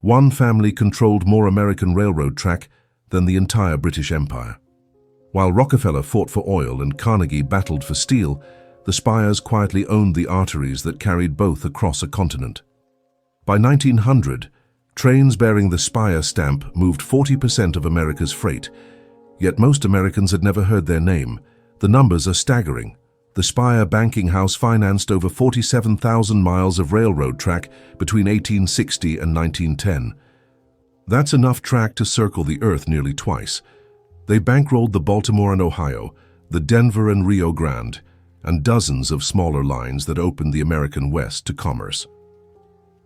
One family controlled more American railroad track than the entire British Empire. While Rockefeller fought for oil and Carnegie battled for steel, the Speyers quietly owned the arteries that carried both across a continent. By 1900, trains bearing the Speyer stamp moved 40% of America's freight, yet most Americans had never heard their name. The numbers are staggering. The Speyer banking house financed over 47,000 miles of railroad track between 1860 and 1910. That's enough track to circle the earth nearly twice. They bankrolled the Baltimore and Ohio, the Denver and Rio Grande, and dozens of smaller lines that opened the American West to commerce.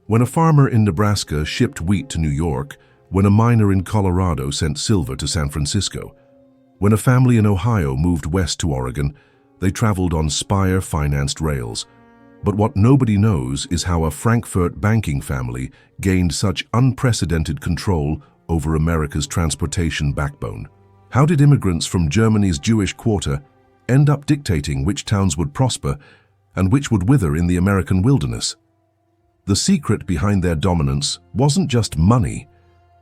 When a farmer in Nebraska shipped wheat to New York, when a miner in Colorado sent silver to San Francisco, when a family in Ohio moved west to Oregon, they traveled on Speyer-financed rails. But what nobody knows is how a Frankfurt banking family gained such unprecedented control over America's transportation backbone. How did immigrants from Germany's Jewish quarter end up dictating which towns would prosper and which would wither in the American wilderness? The secret behind their dominance wasn't just money.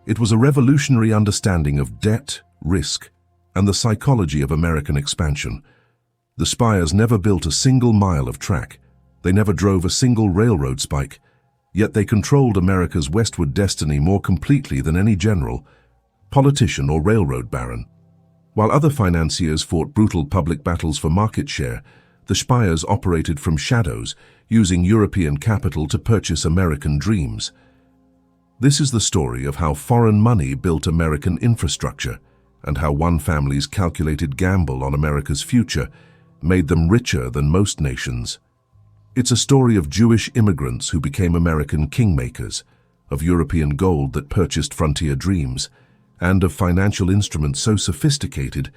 It was a revolutionary understanding of debt, risk, and the psychology of American expansion. The Speyers never built a single mile of track. They never drove a single railroad spike. Yet they controlled America's westward destiny more completely than any general, politician, or railroad baron. While other financiers fought brutal public battles for market share, the Speyers operated from shadows, using European capital to purchase American dreams. This is the story of how foreign money built American infrastructure, and how one family's calculated gamble on America's future made them richer than most nations. It's a story of Jewish immigrants who became American kingmakers, of European gold that purchased frontier dreams, and of financial instruments so sophisticated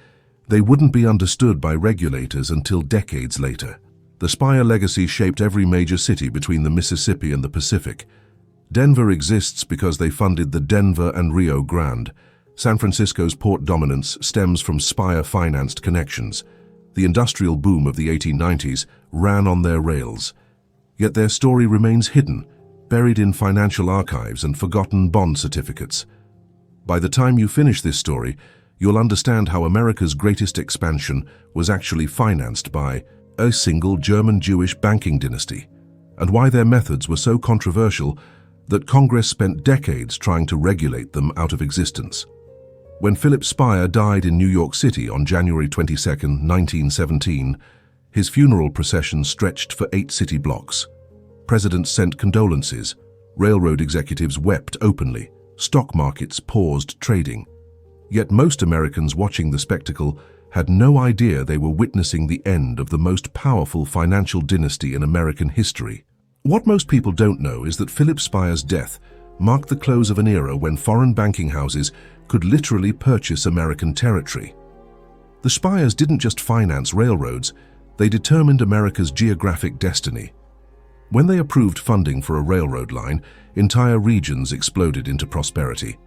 they wouldn't be understood by regulators until decades later. The Speyer legacy shaped every major city between the Mississippi and the Pacific. Denver exists because they funded the Denver and Rio Grande. San Francisco's port dominance stems from Speyer-financed connections. The industrial boom of the 1890s ran on their rails. Yet their story remains hidden, buried in financial archives and forgotten bond certificates. By the time you finish this story, you'll understand how America's greatest expansion was actually financed by a single German-Jewish banking dynasty, and why their methods were so controversial that Congress spent decades trying to regulate them out of existence. When Philip Speyer died in New York City on January 22, 1917, his funeral procession stretched for 8 city blocks. Presidents sent condolences, railroad executives wept openly, stock markets paused trading. Yet most Americans watching the spectacle had no idea they were witnessing the end of the most powerful financial dynasty in American history. What most people don't know is that Philip Speyer's death marked the close of an era when foreign banking houses could literally purchase American territory. The Speyers didn't just finance railroads, they determined America's geographic destiny. When they approved funding for a railroad line, entire regions exploded into prosperity.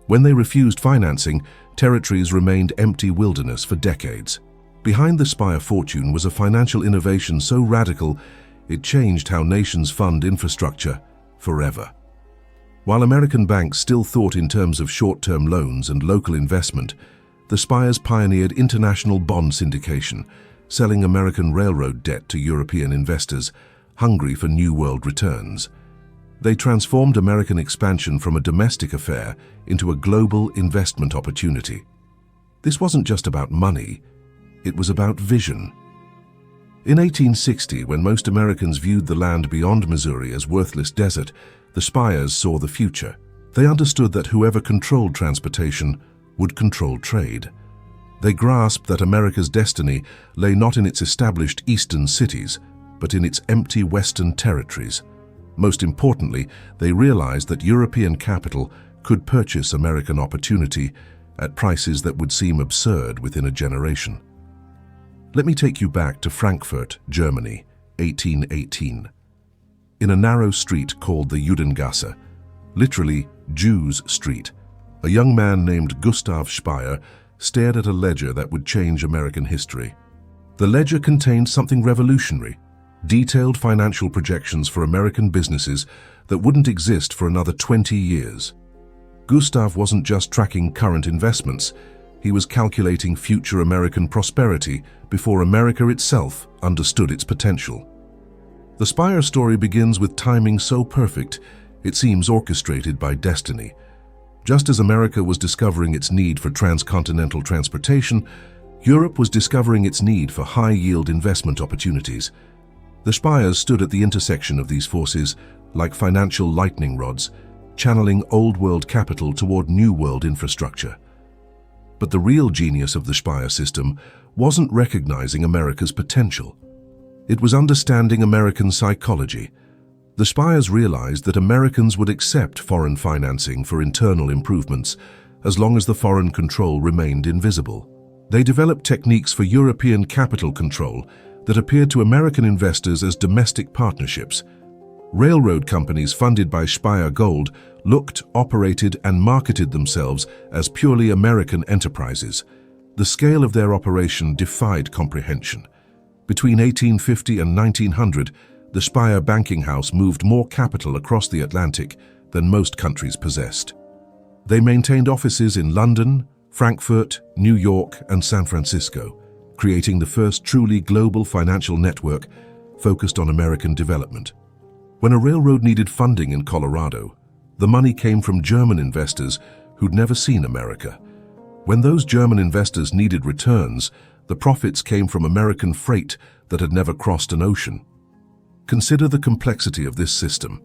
When they refused financing, territories remained empty wilderness for decades. Behind the Speyer fortune was a financial innovation so radical it changed how nations fund infrastructure forever. While American banks still thought in terms of short-term loans and local investment, the Speyers pioneered international bond syndication, selling American railroad debt to European investors hungry for New World returns. They transformed American expansion from a domestic affair into a global investment opportunity. This wasn't just about money, it was about vision. In 1860, when most Americans viewed the land beyond Missouri as worthless desert, the Speyers saw the future. They understood that whoever controlled transportation would control trade. They grasped that America's destiny lay not in its established eastern cities, but in its empty western territories. Most importantly, they realized that European capital could purchase American opportunity at prices that would seem absurd within a generation. Let me take you back to Frankfurt, Germany, 1818. In a narrow street called the Judengasse, literally Jews' Street, a young man named Gustav Speyer stared at a ledger that would change American history. The ledger contained something revolutionary: detailed financial projections for American businesses that wouldn't exist for another 20 years. Gustav wasn't just tracking current investments, he was calculating future American prosperity before America itself understood its potential. The Speyer story begins with timing so perfect, it seems orchestrated by destiny. Just as America was discovering its need for transcontinental transportation, Europe was discovering its need for high-yield investment opportunities. The Speyers stood at the intersection of these forces, like financial lightning rods, channeling old-world capital toward new-world infrastructure. But the real genius of the Speyer system wasn't recognizing America's potential. It was understanding American psychology. The Speyers realized that Americans would accept foreign financing for internal improvements as long as the foreign control remained invisible. They developed techniques for European capital control that appeared to American investors as domestic partnerships. Railroad companies funded by Speyer Gold looked, operated, and marketed themselves as purely American enterprises. The scale of their operation defied comprehension. Between 1850 and 1900, the Speyer banking house moved more capital across the Atlantic than most countries possessed. They maintained offices in London, Frankfurt, New York, and San Francisco, creating the first truly global financial network focused on American development. When a railroad needed funding in Colorado, the money came from German investors who'd never seen America. When those German investors needed returns, the profits came from American freight that had never crossed an ocean. Consider the complexity of this system.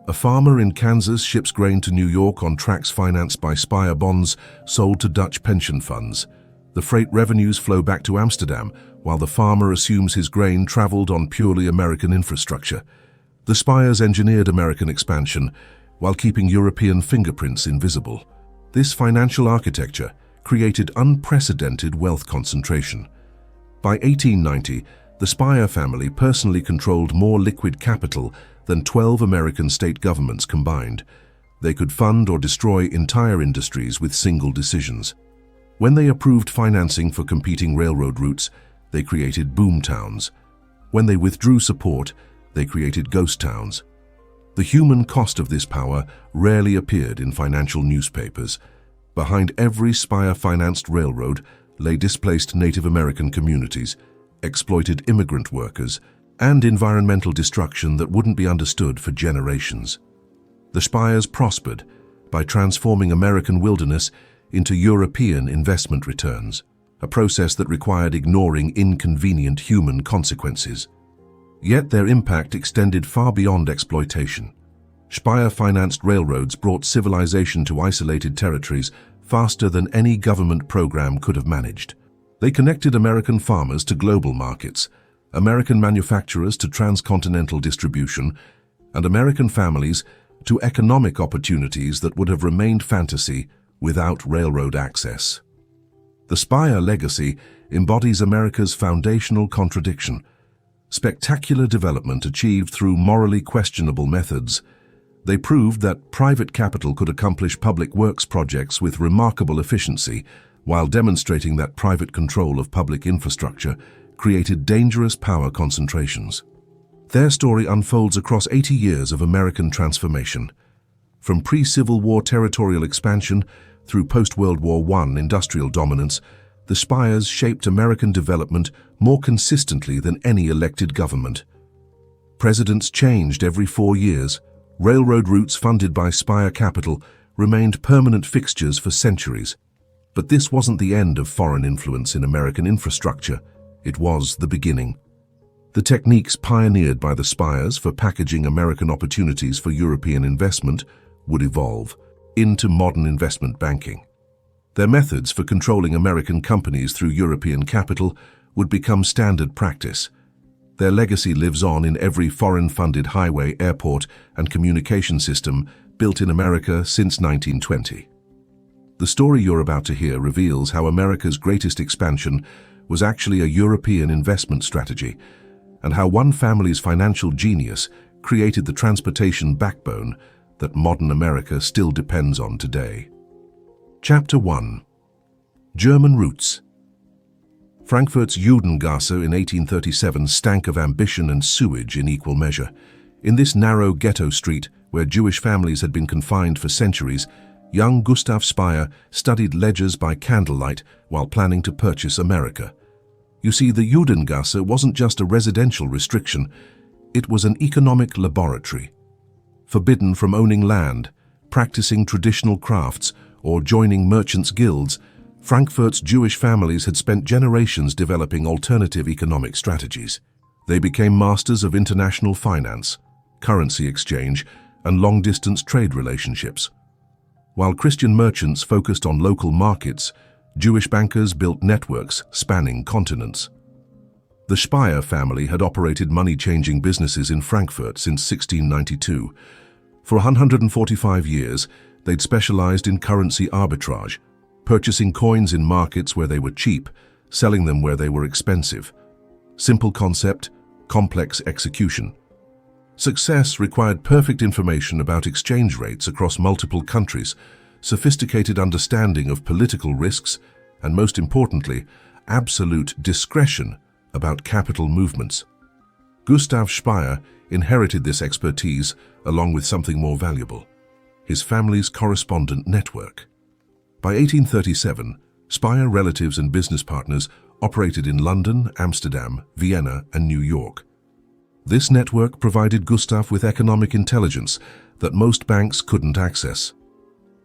A farmer in Kansas ships grain to New York on tracks financed by Speyer bonds sold to Dutch pension funds. The freight revenues flow back to Amsterdam, while the farmer assumes his grain traveled on purely American infrastructure. The Speyers engineered American expansion while keeping European fingerprints invisible. This financial architecture created unprecedented wealth concentration. By 1890, the Speyer family personally controlled more liquid capital than 12 American state governments combined. They could fund or destroy entire industries with single decisions. When they approved financing for competing railroad routes, they created boom towns. When they withdrew support, they created ghost towns. The human cost of this power rarely appeared in financial newspapers. Behind every Speyer-financed railroad lay displaced Native American communities, exploited immigrant workers, and environmental destruction that wouldn't be understood for generations. The Speyers prospered by transforming American wilderness into European investment returns, a process that required ignoring inconvenient human consequences. Yet their impact extended far beyond exploitation. Speyer-financed railroads brought civilization to isolated territories faster than any government program could have managed. They connected American farmers to global markets, American manufacturers to transcontinental distribution, and American families to economic opportunities that would have remained fantasy without railroad access. The Speyer legacy embodies America's foundational contradiction: spectacular development achieved through morally questionable methods. They proved that private capital could accomplish public works projects with remarkable efficiency, while demonstrating that private control of public infrastructure created dangerous power concentrations. Their story unfolds across 80 years of American transformation. From pre-Civil War territorial expansion through post-World War I industrial dominance, the Speyers shaped American development more consistently than any elected government. Presidents changed every 4 years. Railroad routes funded by Speyer capital remained permanent fixtures for centuries. But this wasn't the end of foreign influence in American infrastructure. It was the beginning. The techniques pioneered by the Speyers for packaging American opportunities for European investment would evolve into modern investment banking. Their methods for controlling American companies through European capital would become standard practice. Their legacy lives on in every foreign-funded highway, airport, and communication system built in America since 1920. The story you're about to hear reveals how America's greatest expansion was actually a European investment strategy, and how one family's financial genius created the transportation backbone that modern America still depends on today. Chapter 1. German Roots. Frankfurt's Judengasse in 1837 stank of ambition and sewage in equal measure. In this narrow ghetto street, where Jewish families had been confined for centuries, young Gustav Speyer studied ledgers by candlelight while planning to purchase America. You see, the Judengasse wasn't just a residential restriction, it was an economic laboratory. Forbidden from owning land, practicing traditional crafts, or joining merchants' guilds, Frankfurt's Jewish families had spent generations developing alternative economic strategies. They became masters of international finance, currency exchange, and long-distance trade relationships. While Christian merchants focused on local markets, Jewish bankers built networks spanning continents. The Speyer family had operated money-changing businesses in Frankfurt since 1692. For 145 years, they'd specialized in currency arbitrage, purchasing coins in markets where they were cheap, selling them where they were expensive. Simple concept, complex execution. Success required perfect information about exchange rates across multiple countries, sophisticated understanding of political risks, and most importantly, absolute discretion about capital movements. Gustav Speyer inherited this expertise along with something more valuable, his family's correspondent network. By 1837, Speyer relatives and business partners operated in London, Amsterdam, Vienna, and New York. This network provided Gustav with economic intelligence that most banks couldn't access.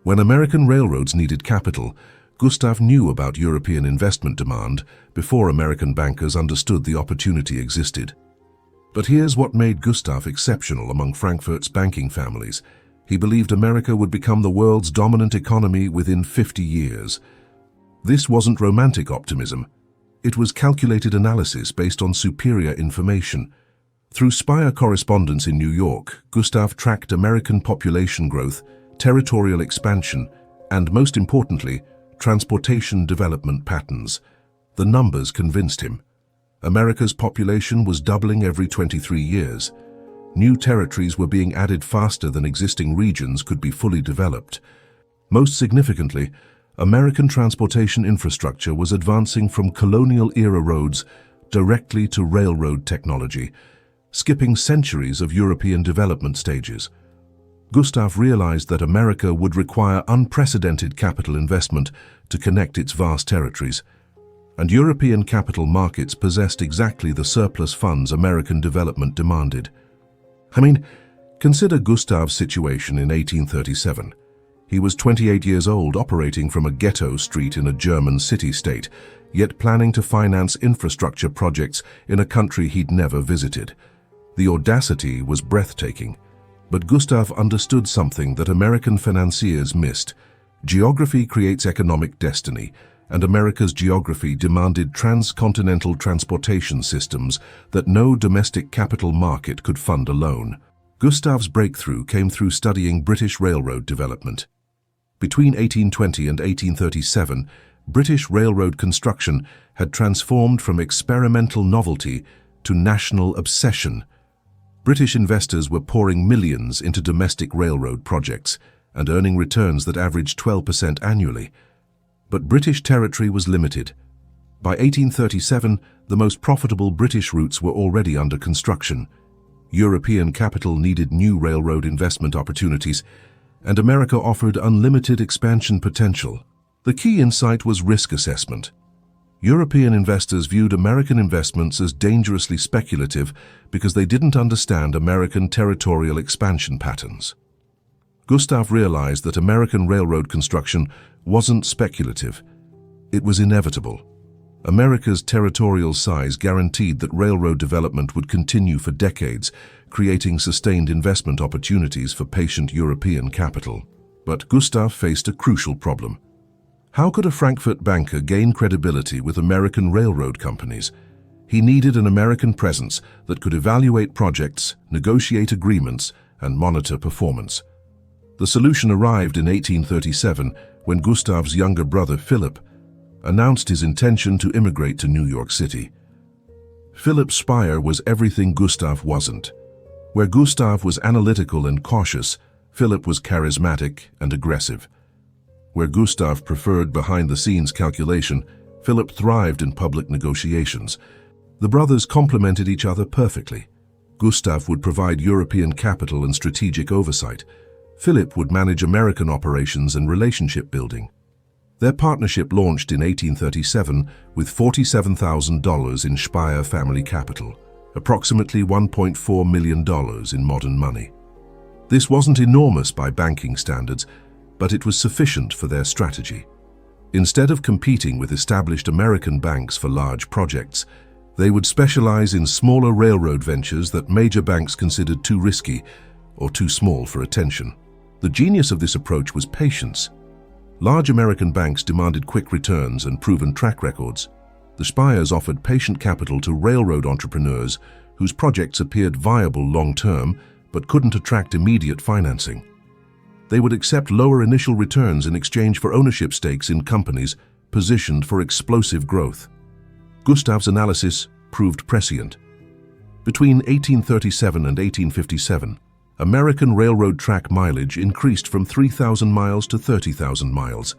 When American railroads needed capital, Gustav knew about European investment demand before American bankers understood the opportunity existed. But here's what made Gustav exceptional among Frankfurt's banking families. He believed America would become the world's dominant economy within 50 years. This wasn't romantic optimism. It was calculated analysis based on superior information. Through Speyer correspondence in New York, Gustav tracked American population growth, territorial expansion, and most importantly, transportation development patterns. The numbers convinced him. America's population was doubling every 23 years. New territories were being added faster than existing regions could be fully developed. Most significantly, American transportation infrastructure was advancing from colonial-era roads directly to railroad technology, skipping centuries of European development stages. Gustav realized that America would require unprecedented capital investment to connect its vast territories, and European capital markets possessed exactly the surplus funds American development demanded. Consider Gustav's situation in 1837. He was 28 years old, operating from a ghetto street in a German city-state, yet planning to finance infrastructure projects in a country he'd never visited. The audacity was breathtaking, but Gustav understood something that American financiers missed. Geography creates economic destiny, and America's geography demanded transcontinental transportation systems that no domestic capital market could fund alone. Gustav's breakthrough came through studying British railroad development. Between 1820 and 1837, British railroad construction had transformed from experimental novelty to national obsession. British investors were pouring millions into domestic railroad projects and earning returns that averaged 12% annually. But British territory was limited. By 1837, the most profitable British routes were already under construction. European capital needed new railroad investment opportunities, and America offered unlimited expansion potential. The key insight was risk assessment. European investors viewed American investments as dangerously speculative because they didn't understand American territorial expansion patterns. Gustav realized that American railroad construction wasn't speculative. It was inevitable. America's territorial size guaranteed that railroad development would continue for decades, creating sustained investment opportunities for patient European capital. But Gustav faced a crucial problem. How could a Frankfurt banker gain credibility with American railroad companies? He needed an American presence that could evaluate projects, negotiate agreements, and monitor performance. The solution arrived in 1837 when Gustav's younger brother Philip announced his intention to immigrate to New York City. Philip Speyer was everything Gustav wasn't. Where Gustav was analytical and cautious, Philip was charismatic and aggressive. Where Gustav preferred behind-the-scenes calculation, Philip thrived in public negotiations. The brothers complemented each other perfectly. Gustav would provide European capital and strategic oversight. Philip would manage American operations and relationship building. Their partnership launched in 1837 with $47,000 in Speyer family capital, approximately $1.4 million in modern money. This wasn't enormous by banking standards, but it was sufficient for their strategy. Instead of competing with established American banks for large projects, they would specialize in smaller railroad ventures that major banks considered too risky or too small for attention. The genius of this approach was patience. Large American banks demanded quick returns and proven track records. The Speyers offered patient capital to railroad entrepreneurs whose projects appeared viable long-term but couldn't attract immediate financing. They would accept lower initial returns in exchange for ownership stakes in companies positioned for explosive growth. Gustav's analysis proved prescient. Between 1837 and 1857, American railroad track mileage increased from 3,000 miles to 30,000 miles,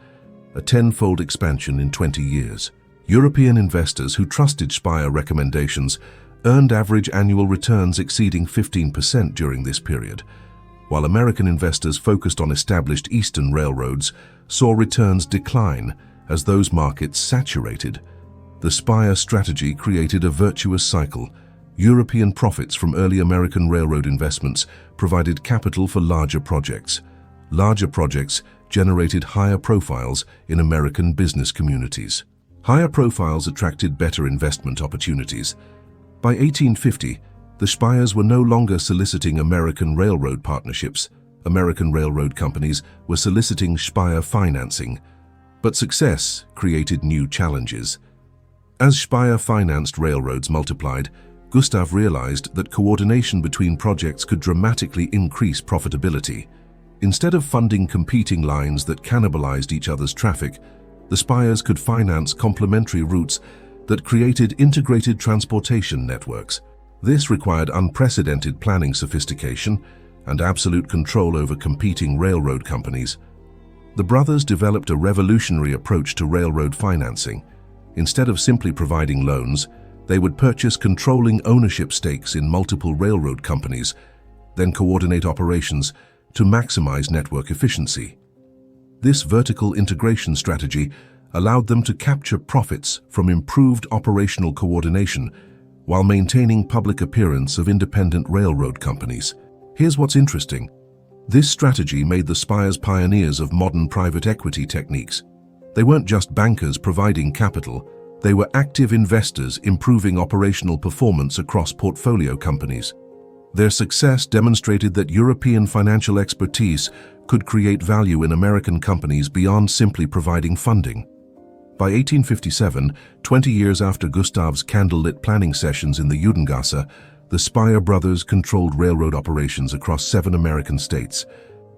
a tenfold expansion in 20 years. European investors who trusted Speyer recommendations earned average annual returns exceeding 15% during this period, while American investors focused on established eastern railroads saw returns decline as those markets saturated. The Speyer strategy created a virtuous cycle. European profits from early American railroad investments provided capital for larger projects. Larger projects generated higher profiles in American business communities. Higher profiles attracted better investment opportunities. By 1850, the Speyers were no longer soliciting American railroad partnerships. American railroad companies were soliciting Speyer financing. But success created new challenges. As Speyer financed railroads multiplied, Gustav realized that coordination between projects could dramatically increase profitability. Instead of funding competing lines that cannibalized each other's traffic, the Speyers could finance complementary routes that created integrated transportation networks. This required unprecedented planning sophistication and absolute control over competing railroad companies. The brothers developed a revolutionary approach to railroad financing. Instead of simply providing loans, they would purchase controlling ownership stakes in multiple railroad companies, then coordinate operations to maximize network efficiency. This vertical integration strategy allowed them to capture profits from improved operational coordination while maintaining public appearance of independent railroad companies. Here's what's interesting. This strategy made the Speyers pioneers of modern private equity techniques. They weren't just bankers providing capital, they were active investors improving operational performance across portfolio companies. Their success demonstrated that European financial expertise could create value in American companies beyond simply providing funding. By 1857, 20 years after Gustav's candlelit planning sessions in the Judengasse, the Speyer brothers controlled railroad operations across 7 American states.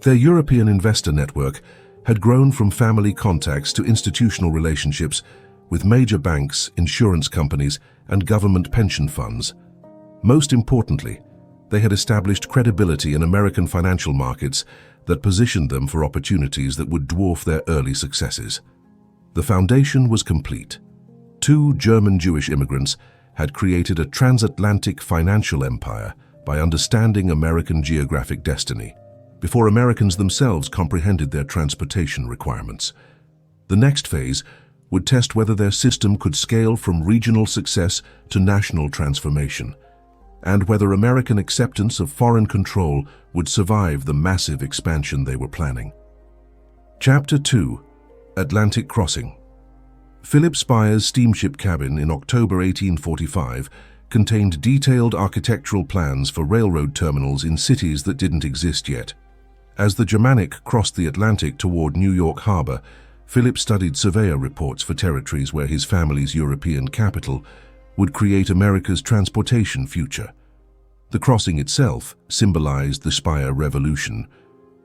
Their European investor network had grown from family contacts to institutional relationships with major banks, insurance companies, and government pension funds. Most importantly, they had established credibility in American financial markets that positioned them for opportunities that would dwarf their early successes. The foundation was complete. 2 German Jewish immigrants had created a transatlantic financial empire by understanding American geographic destiny, before Americans themselves comprehended their transportation requirements. The next phase would test whether their system could scale from regional success to national transformation, and whether American acceptance of foreign control would survive the massive expansion they were planning. Chapter 2: Atlantic Crossing. Philip Speyer's steamship cabin in October 1845 contained detailed architectural plans for railroad terminals in cities that didn't exist yet. As the Germanic crossed the Atlantic toward New York Harbor, Philip studied surveyor reports for territories where his family's European capital would create America's transportation future. The crossing itself symbolized the Speyer Revolution.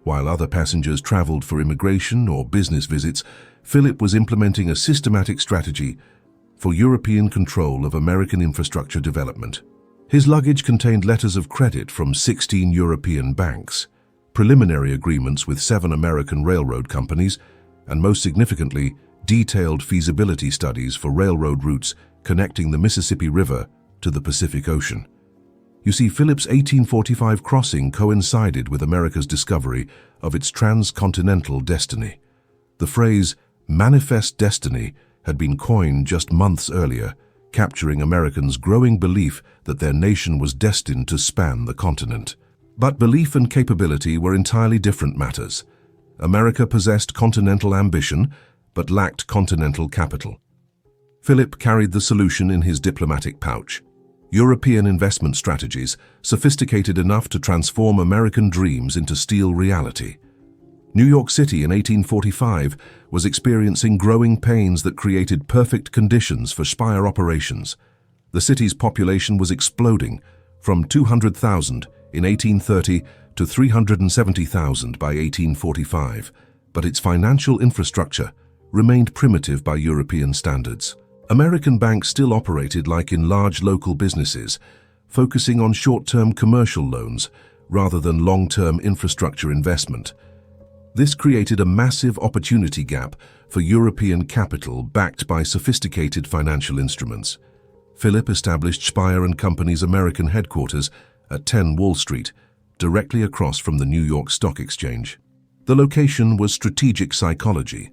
While other passengers traveled for immigration or business visits, Philip was implementing a systematic strategy for European control of American infrastructure development. His luggage contained letters of credit from 16 European banks, preliminary agreements with 7 American railroad companies, and most significantly, detailed feasibility studies for railroad routes connecting the Mississippi River to the Pacific Ocean. You see, Philip's 1845 crossing coincided with America's discovery of its transcontinental destiny. The phrase, manifest destiny, had been coined just months earlier, capturing Americans' growing belief that their nation was destined to span the continent. But belief and capability were entirely different matters. America possessed continental ambition, but lacked continental capital. Philip carried the solution in his diplomatic pouch. European investment strategies, sophisticated enough to transform American dreams into steel reality. New York City in 1845 was experiencing growing pains that created perfect conditions for Speyer operations. The city's population was exploding, from 200,000 in 1830 to 370,000 by 1845, but its financial infrastructure remained primitive by European standards. American banks still operated like in large local businesses, focusing on short-term commercial loans rather than long-term infrastructure investment. This created a massive opportunity gap for European capital backed by sophisticated financial instruments. Philip established Speyer Company's American headquarters at 10 Wall Street, directly across from the New York Stock Exchange. The location was strategic psychology,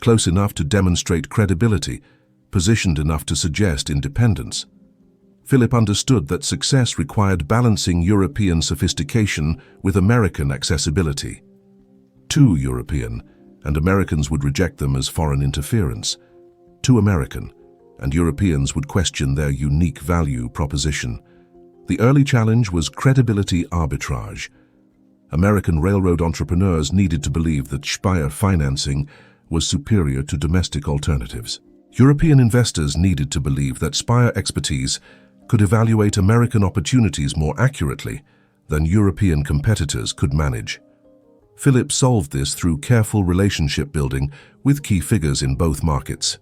close enough to demonstrate credibility, positioned enough to suggest independence. Philip understood that success required balancing European sophistication with American accessibility. Too European, and Americans would reject them as foreign interference. Too American, and Europeans would question their unique value proposition. The early challenge was credibility arbitrage. American railroad entrepreneurs needed to believe that Speyer financing was superior to domestic alternatives. European investors needed to believe that Speyer expertise could evaluate American opportunities more accurately than European competitors could manage. Philip solved this through careful relationship building with key figures in both markets.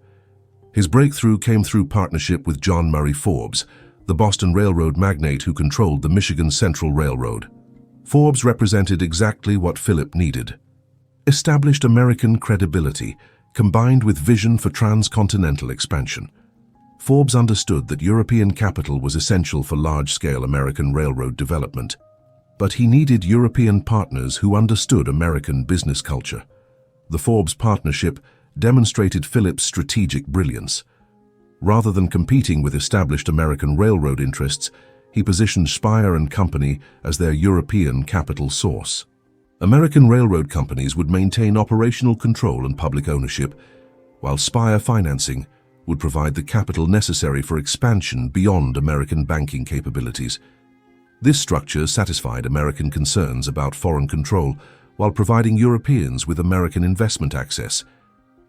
His breakthrough came through partnership with John Murray Forbes, the Boston Railroad magnate who controlled the Michigan Central Railroad. Forbes represented exactly what Philip needed: established American credibility, combined with vision for transcontinental expansion. Forbes understood that European capital was essential for large-scale American railroad development, but he needed European partners who understood American business culture. The Forbes partnership demonstrated Philip's strategic brilliance. Rather than competing with established American railroad interests, he positioned Speyer Company as their European capital source. American railroad companies would maintain operational control and public ownership, while Speyer financing would provide the capital necessary for expansion beyond American banking capabilities. This structure satisfied American concerns about foreign control while providing Europeans with American investment access.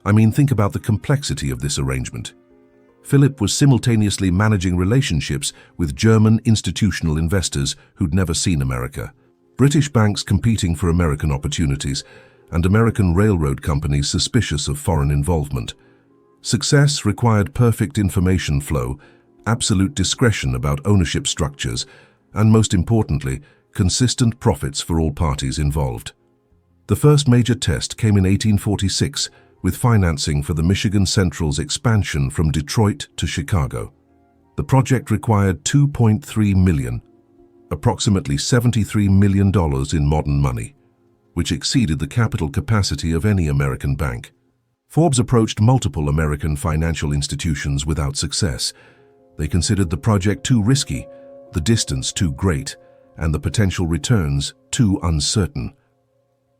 Think about the complexity of this arrangement. Philip was simultaneously managing relationships with German institutional investors who'd never seen America, British banks competing for American opportunities, and American railroad companies suspicious of foreign involvement. Success required perfect information flow, absolute discretion about ownership structures, and most importantly, consistent profits for all parties involved. The first major test came in 1846 with financing for the Michigan Central's expansion from Detroit to Chicago. The project required $2.3 million, approximately $73 million in modern money, which exceeded the capital capacity of any American bank. Forbes approached multiple American financial institutions without success. They considered the project too risky, the distance too great, and the potential returns too uncertain.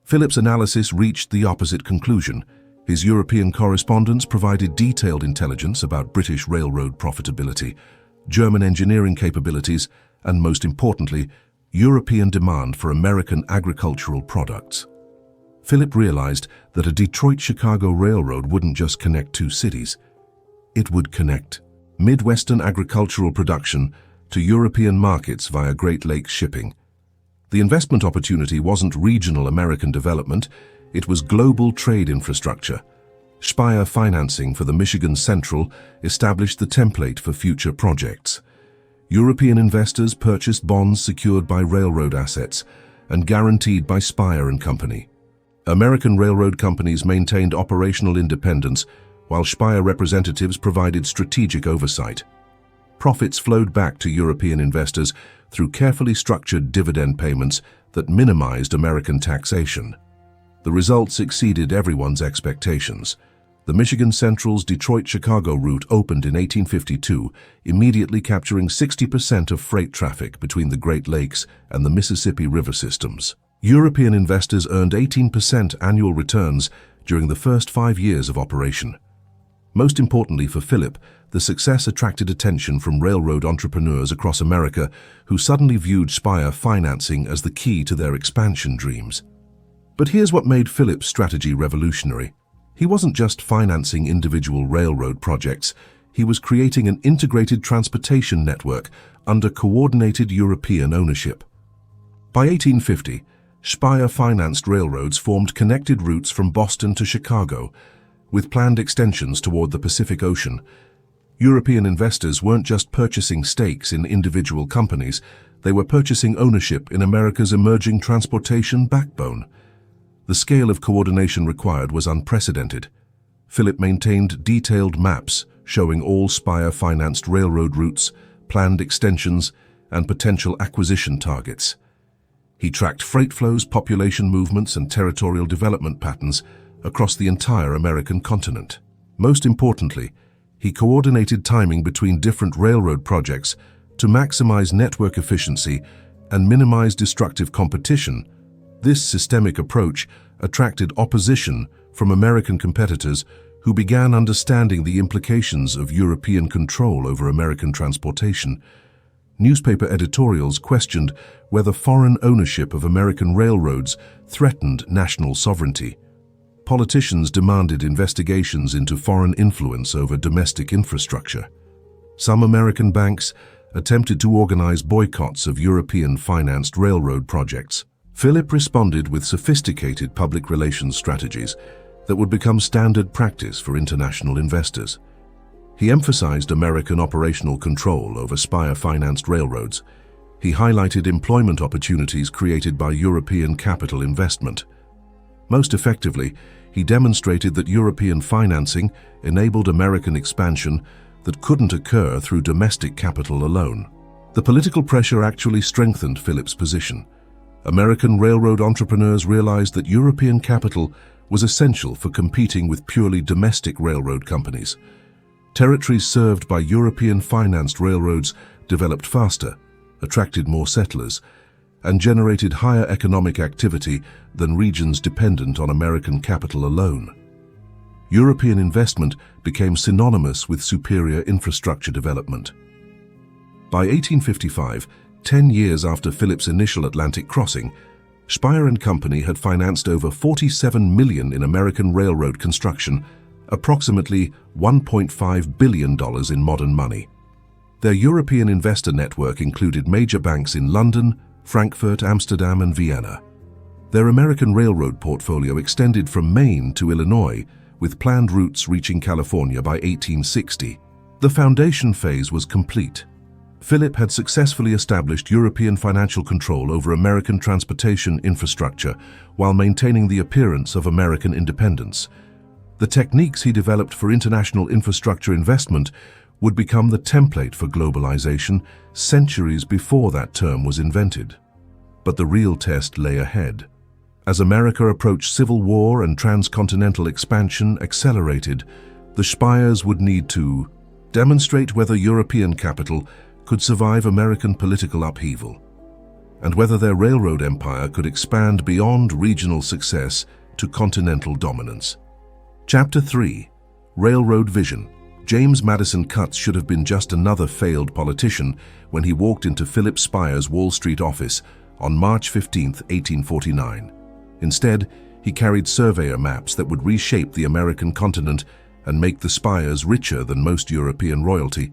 Philip's analysis reached the opposite conclusion. His European correspondence provided detailed intelligence about British railroad profitability, German engineering capabilities, and most importantly, European demand for American agricultural products. Philip realized that a Detroit-Chicago railroad wouldn't just connect two cities. It would connect Midwestern agricultural production to European markets via Great Lakes shipping. The investment opportunity wasn't regional American development, it was global trade infrastructure. Speyer financing for the Michigan Central established the template for future projects. European investors purchased bonds secured by railroad assets and guaranteed by Speyer Company. American railroad companies maintained operational independence, while Speyer representatives provided strategic oversight. profits flowed back to European investors through carefully structured dividend payments that minimized American taxation. The results exceeded everyone's expectations. The Michigan Central's Detroit-Chicago route opened in 1852, immediately capturing 60% of freight traffic between the Great Lakes and the Mississippi River systems. European investors earned 18% annual returns during the first 5 years of operation. Most importantly for Philip, the success attracted attention from railroad entrepreneurs across America who suddenly viewed Speyer financing as the key to their expansion dreams. But here's what made Philip's strategy revolutionary. He wasn't just financing individual railroad projects, he was creating an integrated transportation network under coordinated European ownership. By 1850, Speyer financed railroads formed connected routes from Boston to Chicago, with planned extensions toward the Pacific Ocean. European investors weren't just purchasing stakes in individual companies, they were purchasing ownership in America's emerging transportation backbone. The scale of coordination required was unprecedented. Philip maintained detailed maps showing all Speyer-financed railroad routes, planned extensions, and potential acquisition targets. He tracked freight flows, population movements, and territorial development patterns across the entire American continent. Most importantly, he coordinated timing between different railroad projects to maximize network efficiency and minimize destructive competition. This systemic approach attracted opposition from American competitors who began understanding the implications of European control over American transportation. Newspaper editorials questioned whether foreign ownership of American railroads threatened national sovereignty. Politicians demanded investigations into foreign influence over domestic infrastructure. Some American banks attempted to organize boycotts of European-financed railroad projects. Philip responded with sophisticated public relations strategies that would become standard practice for international investors. He emphasized American operational control over Speyer-financed railroads. He highlighted employment opportunities created by European capital investment. Most effectively, he demonstrated that European financing enabled American expansion that couldn't occur through domestic capital alone. The political pressure actually strengthened Philip's position. American railroad entrepreneurs realized that European capital was essential for competing with purely domestic railroad companies. Territories served by European-financed railroads developed faster, attracted more settlers, and generated higher economic activity than regions dependent on American capital alone. European investment became synonymous with superior infrastructure development. By 1855, 10 years after Philip's initial Atlantic crossing, Speyer Company had financed over $47 million in American railroad construction, approximately $1.5 billion in modern money. Their European investor network included major banks in London, Frankfurt, Amsterdam, and Vienna. Their American railroad portfolio extended from Maine to Illinois, with planned routes reaching California by 1860. The foundation phase was complete. Philip had successfully established European financial control over American transportation infrastructure while maintaining the appearance of American independence. The techniques he developed for international infrastructure investment would become the template for globalization centuries before that term was invented. But the real test lay ahead. As America approached civil war and transcontinental expansion accelerated, the Speyers would need to demonstrate whether European capital could survive American political upheaval, and whether their railroad empire could expand beyond regional success to continental dominance. Chapter 3. Railroad Vision. James Madison Cutts should have been just another failed politician when he walked into Philip Speyer's Wall Street office on March 15, 1849. Instead, he carried surveyor maps that would reshape the American continent and make the Speyers richer than most European royalty.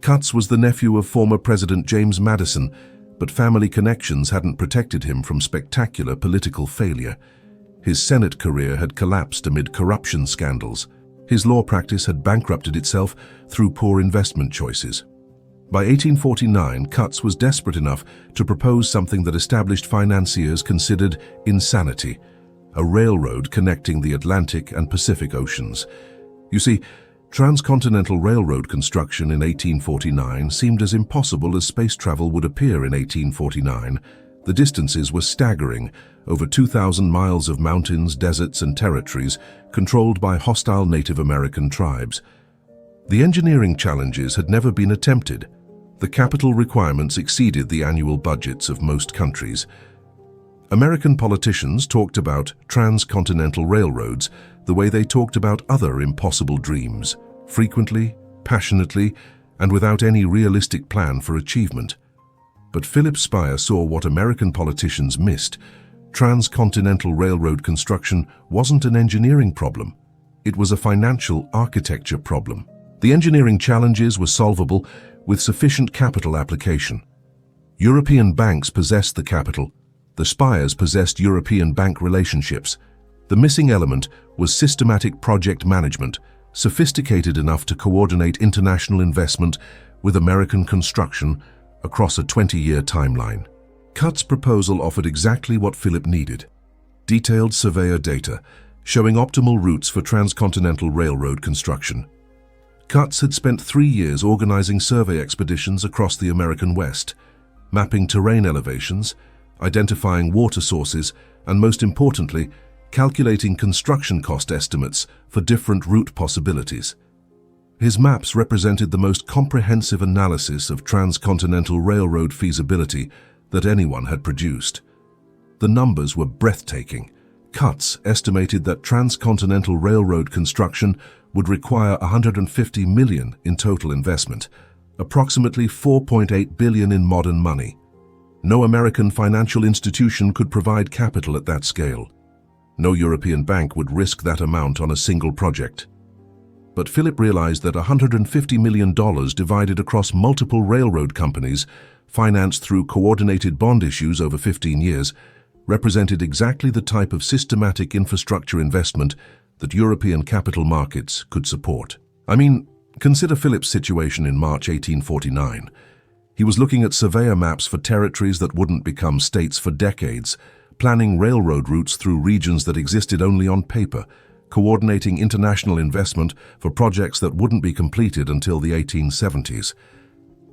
Cutts was the nephew of former President James Madison, but family connections hadn't protected him from spectacular political failure. His Senate career had collapsed amid corruption scandals. His law practice had bankrupted itself through poor investment choices. By 1849, Cutts was desperate enough to propose something that established financiers considered insanity: a railroad connecting the Atlantic and Pacific Oceans. You see, Transcontinental railroad construction in 1849 seemed as impossible as space travel would appear in 1849. The distances were staggering, over 2,000 miles of mountains, deserts, and territories controlled by hostile Native American tribes. The engineering challenges had never been attempted. The capital requirements exceeded the annual budgets of most countries. American politicians talked about transcontinental railroads the way they talked about other impossible dreams, frequently, passionately, and without any realistic plan for achievement. But Philip Speyer saw what American politicians missed. Transcontinental railroad construction wasn't an engineering problem. It was a financial architecture problem. The engineering challenges were solvable with sufficient capital application. European banks possessed the capital. The Speyers possessed European bank relationships. The missing element was systematic project management, sophisticated enough to coordinate international investment with American construction across a 20-year timeline. Cut's proposal offered exactly what Philip needed: detailed surveyor data showing optimal routes for transcontinental railroad construction. Cutts had spent 3 years organizing survey expeditions across the American West, mapping terrain elevations, identifying water sources, and most importantly, calculating construction cost estimates for different route possibilities. His maps represented the most comprehensive analysis of transcontinental railroad feasibility that anyone had produced. The numbers were breathtaking. Cutts estimated that transcontinental railroad construction would require $150 million in total investment, approximately $4.8 billion in modern money. No American financial institution could provide capital at that scale. No European bank would risk that amount on a single project. But Philip realized that $150 million divided across multiple railroad companies, financed through coordinated bond issues over 15 years, represented exactly the type of systematic infrastructure investment that European capital markets could support. Consider Philip's situation in March 1849. He was looking at surveyor maps for territories that wouldn't become states for decades, planning railroad routes through regions that existed only on paper, coordinating international investment for projects that wouldn't be completed until the 1870s.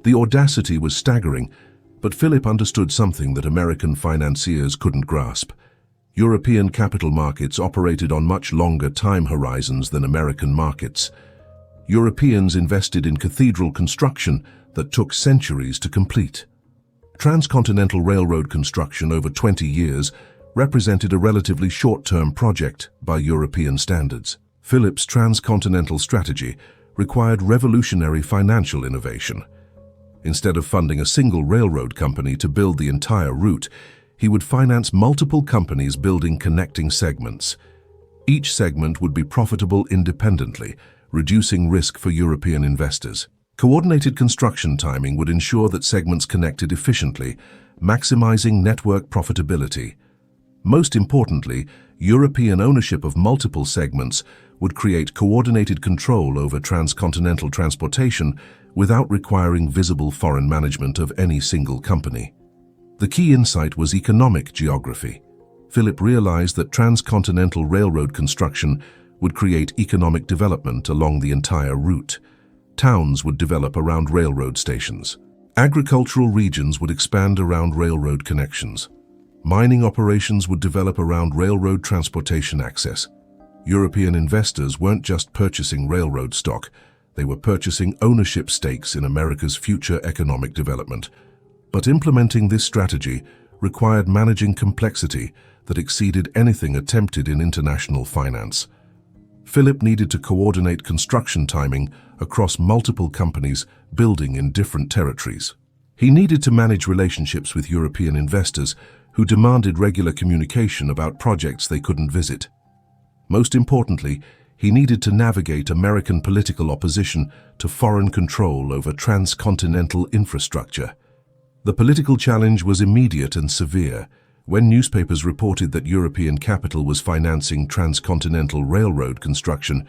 The audacity was staggering, but Philip understood something that American financiers couldn't grasp. European capital markets operated on much longer time horizons than American markets. Europeans invested in cathedral construction that took centuries to complete. Transcontinental railroad construction over 20 years represented a relatively short-term project by European standards. Philip's transcontinental strategy required revolutionary financial innovation. Instead of funding a single railroad company to build the entire route, he would finance multiple companies building connecting segments. Each segment would be profitable independently, reducing risk for European investors. Coordinated construction timing would ensure that segments connected efficiently, maximizing network profitability. Most importantly, European ownership of multiple segments would create coordinated control over transcontinental transportation without requiring visible foreign management of any single company. The key insight was economic geography. Philip realized that transcontinental railroad construction would create economic development along the entire route. Towns would develop around railroad stations. Agricultural regions would expand around railroad connections. Mining operations would develop around railroad transportation access. European investors weren't just purchasing railroad stock, they were purchasing ownership stakes in America's future economic development. But implementing this strategy required managing complexity that exceeded anything attempted in international finance. Philip needed to coordinate construction timing across multiple companies building in different territories. He needed to manage relationships with European investors who demanded regular communication about projects they couldn't visit. Most importantly, he needed to navigate American political opposition to foreign control over transcontinental infrastructure. The political challenge was immediate and severe. When newspapers reported that European capital was financing transcontinental railroad construction,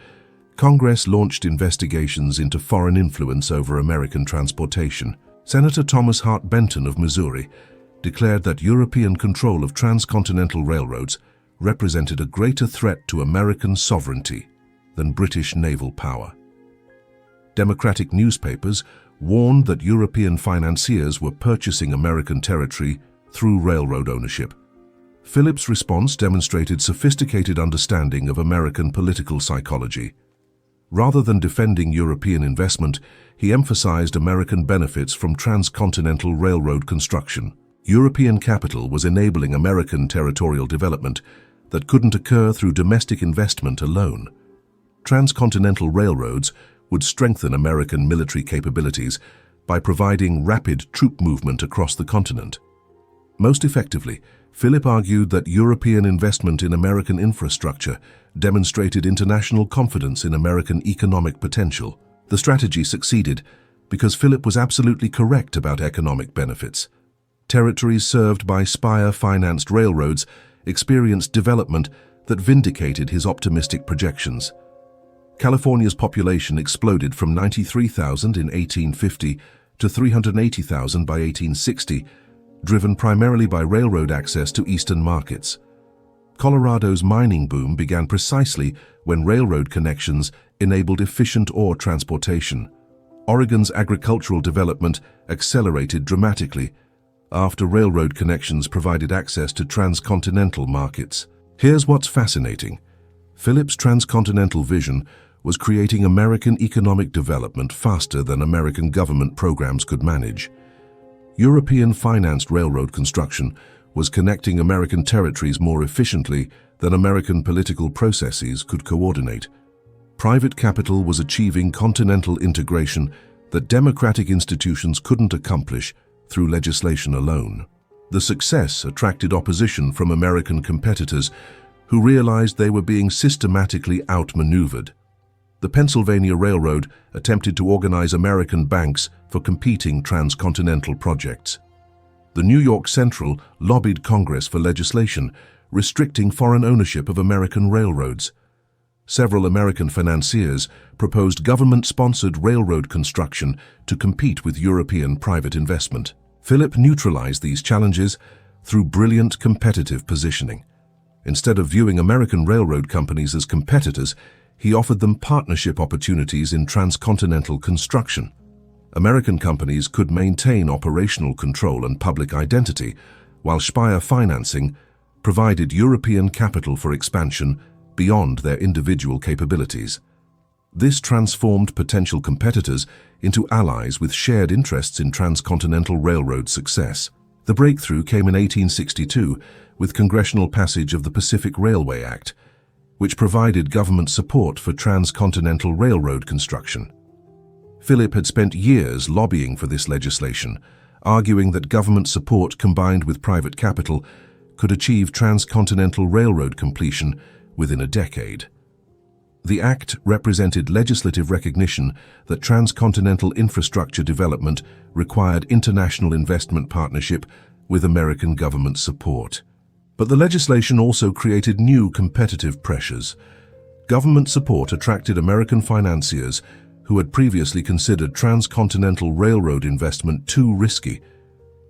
Congress launched investigations into foreign influence over American transportation. Senator Thomas Hart Benton of Missouri declared that European control of transcontinental railroads represented a greater threat to American sovereignty than British naval power. Democratic newspapers warned that European financiers were purchasing American territory through railroad ownership. Philip's response demonstrated sophisticated understanding of American political psychology. Rather than defending European investment, he emphasized American benefits from transcontinental railroad construction. European capital was enabling American territorial development that couldn't occur through domestic investment alone. Transcontinental railroads would strengthen American military capabilities by providing rapid troop movement across the continent. Most effectively, Philip argued that European investment in American infrastructure demonstrated international confidence in American economic potential. The strategy succeeded because Philip was absolutely correct about economic benefits. Territories served by Speyer-financed railroads experienced development that vindicated his optimistic projections. California's population exploded from 93,000 in 1850 to 380,000 by 1860, driven primarily by railroad access to eastern markets. Colorado's mining boom began precisely when railroad connections enabled efficient ore transportation. Oregon's agricultural development accelerated dramatically after railroad connections provided access to transcontinental markets. Here's what's fascinating. Philip's transcontinental vision was creating American economic development faster than American government programs could manage. European-financed railroad construction was connecting American territories more efficiently than American political processes could coordinate. Private capital was achieving continental integration that democratic institutions couldn't accomplish through legislation alone. The success attracted opposition from American competitors who realized they were being systematically outmaneuvered. The Pennsylvania Railroad attempted to organize American banks for competing transcontinental projects. The New York Central lobbied Congress for legislation restricting foreign ownership of American railroads. Several American financiers proposed government-sponsored railroad construction to compete with European private investment. Philip neutralized these challenges through brilliant competitive positioning. Instead of viewing American railroad companies as competitors, he offered them partnership opportunities in transcontinental construction. American companies could maintain operational control and public identity, while Speyer financing provided European capital for expansion beyond their individual capabilities. This transformed potential competitors into allies with shared interests in transcontinental railroad success. The breakthrough came in 1862 with congressional passage of the Pacific Railway Act, which provided government support for transcontinental railroad construction. Philip had spent years lobbying for this legislation, arguing that government support combined with private capital could achieve transcontinental railroad completion within a decade. The act represented legislative recognition that transcontinental infrastructure development required international investment partnership with American government support. But the legislation also created new competitive pressures. Government support attracted American financiers who had previously considered transcontinental railroad investment too risky.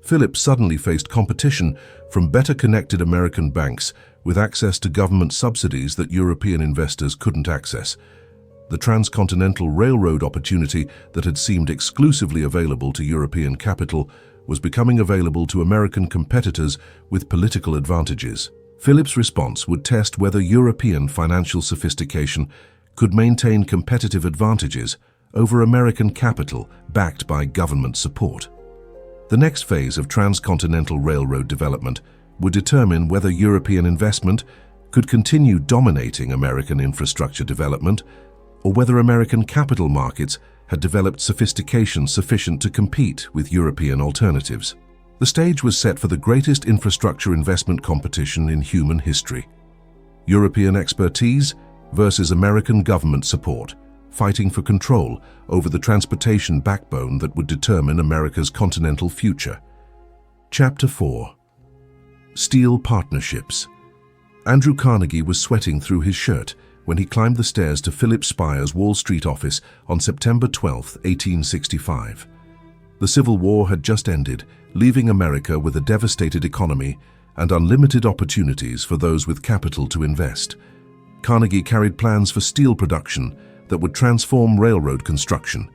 Philip suddenly faced competition from better-connected American banks with access to government subsidies that European investors couldn't access. The transcontinental railroad opportunity that had seemed exclusively available to European capital was becoming available to American competitors with political advantages. Philip's response would test whether European financial sophistication could maintain competitive advantages over American capital backed by government support. The next phase of transcontinental railroad development would determine whether European investment could continue dominating American infrastructure development or whether American capital markets had developed sophistication sufficient to compete with European alternatives. The stage was set for the greatest infrastructure investment competition in human history. European expertise versus American government support, fighting for control over the transportation backbone that would determine America's continental future. Chapter 4. Steel Partnerships. Andrew Carnegie was sweating through his shirt when he climbed the stairs to Philip Speyer's Wall Street office on September 12, 1865. The Civil War had just ended, leaving America with a devastated economy and unlimited opportunities for those with capital to invest. Carnegie carried plans for steel production that would transform railroad construction,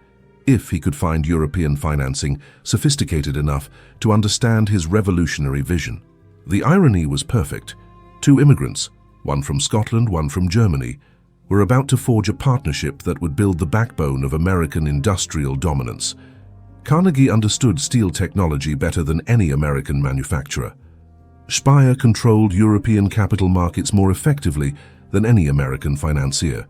if he could find European financing sophisticated enough to understand his revolutionary vision. The irony was perfect. Two immigrants, one from Scotland, one from Germany, were about to forge a partnership that would build the backbone of American industrial dominance. Carnegie understood steel technology better than any American manufacturer. Speyer controlled European capital markets more effectively than any American financier.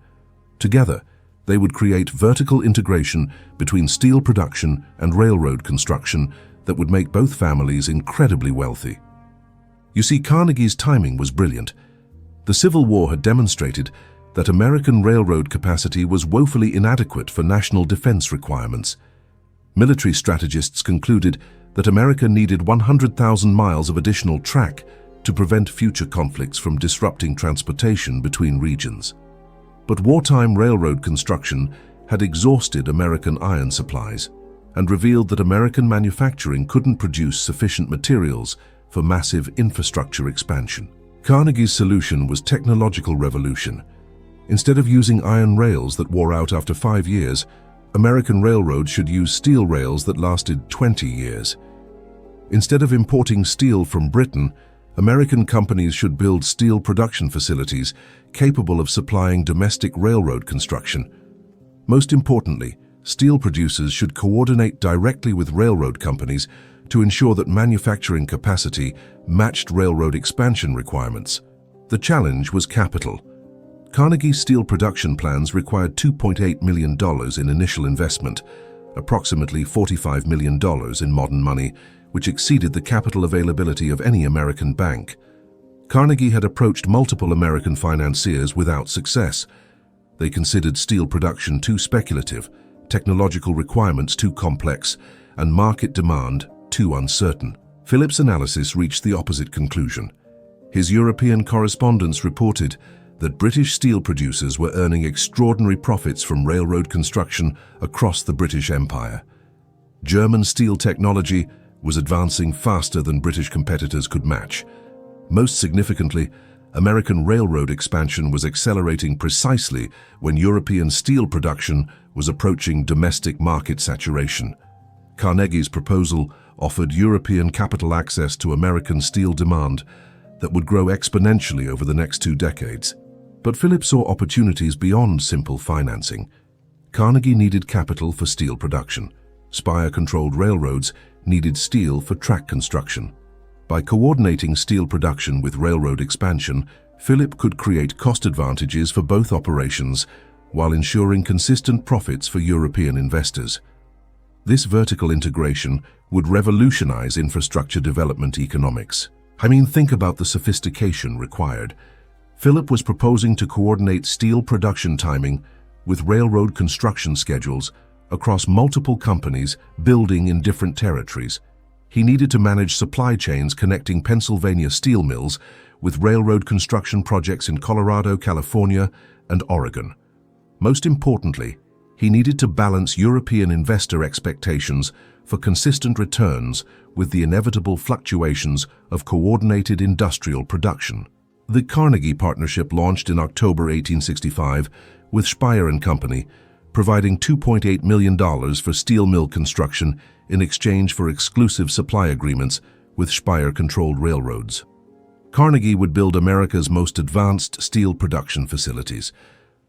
Together, they would create vertical integration between steel production and railroad construction that would make both families incredibly wealthy. You see, Carnegie's timing was brilliant. The Civil War had demonstrated that American railroad capacity was woefully inadequate for national defense requirements. Military strategists concluded that America needed 100,000 miles of additional track to prevent future conflicts from disrupting transportation between regions. But wartime railroad construction had exhausted American iron supplies and revealed that American manufacturing couldn't produce sufficient materials for massive infrastructure expansion. Carnegie's solution was technological revolution. Instead of using iron rails that wore out after 5 years, American railroads should use steel rails that lasted 20 years. Instead of importing steel from Britain, American companies should build steel production facilities capable of supplying domestic railroad construction. Most importantly, steel producers should coordinate directly with railroad companies to ensure that manufacturing capacity matched railroad expansion requirements. The challenge was capital. Carnegie's steel production plans required $2.8 million in initial investment, approximately $45 million in modern money, which exceeded the capital availability of any American bank. Carnegie had approached multiple American financiers without success. They considered steel production too speculative, technological requirements too complex, and market demand too uncertain. Philip's analysis reached the opposite conclusion. His European correspondents reported that British steel producers were earning extraordinary profits from railroad construction across the British Empire. German steel technology was advancing faster than British competitors could match. Most significantly, American railroad expansion was accelerating precisely when European steel production was approaching domestic market saturation. Carnegie's proposal offered European capital access to American steel demand that would grow exponentially over the next 2 decades. But Philip saw opportunities beyond simple financing. Carnegie needed capital for steel production. Speyer-controlled railroads needed steel for track construction. By coordinating steel production with railroad expansion, Philip could create cost advantages for both operations while ensuring consistent profits for European investors. This vertical integration would revolutionize infrastructure development economics. Think about the sophistication required. Philip was proposing to coordinate steel production timing with railroad construction schedules across multiple companies building in different territories. He needed to manage supply chains connecting Pennsylvania steel mills with railroad construction projects in Colorado, California, and Oregon. Most importantly, he needed to balance European investor expectations for consistent returns with the inevitable fluctuations of coordinated industrial production. The Carnegie Partnership launched in October 1865 with Speyer Company, providing $2.8 million for steel mill construction in exchange for exclusive supply agreements with Speyer-controlled railroads. Carnegie would build America's most advanced steel production facilities.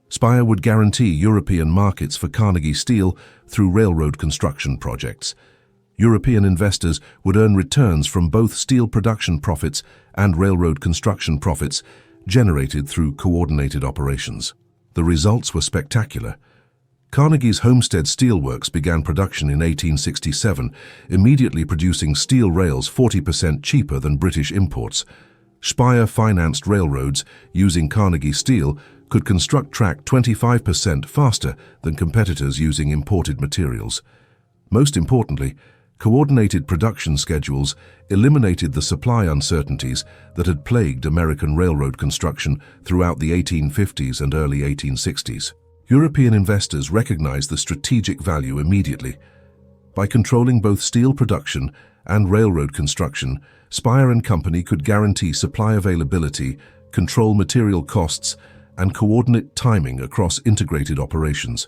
Speyer would guarantee European markets for Carnegie steel through railroad construction projects. European investors would earn returns from both steel production profits and railroad construction profits generated through coordinated operations. The results were spectacular. Carnegie's Homestead Steelworks began production in 1867, immediately producing steel rails 40% cheaper than British imports. Speyer-financed railroads using Carnegie steel could construct track 25% faster than competitors using imported materials. Most importantly, coordinated production schedules eliminated the supply uncertainties that had plagued American railroad construction throughout the 1850s and early 1860s. European investors recognized the strategic value immediately. By controlling both steel production and railroad construction, Speyer Company could guarantee supply availability, control material costs, and coordinate timing across integrated operations.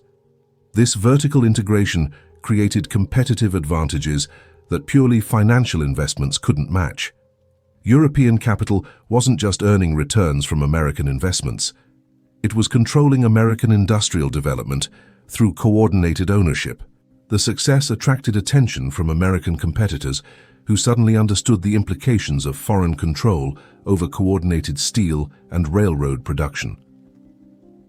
This vertical integration created competitive advantages that purely financial investments couldn't match. European capital wasn't just earning returns from American investments. It was controlling American industrial development through coordinated ownership. The success attracted attention from American competitors who suddenly understood the implications of foreign control over coordinated steel and railroad production.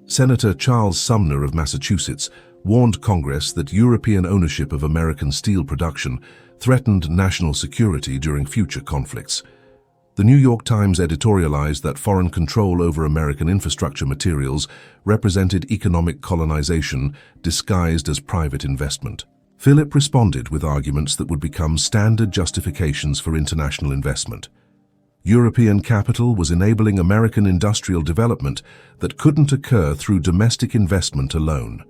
Senator Charles Sumner of Massachusetts warned Congress that European ownership of American steel production threatened national security during future conflicts. The New York Times editorialized that foreign control over American infrastructure materials represented economic colonization disguised as private investment. Philip responded with arguments that would become standard justifications for international investment. European capital was enabling American industrial development that couldn't occur through domestic investment alone.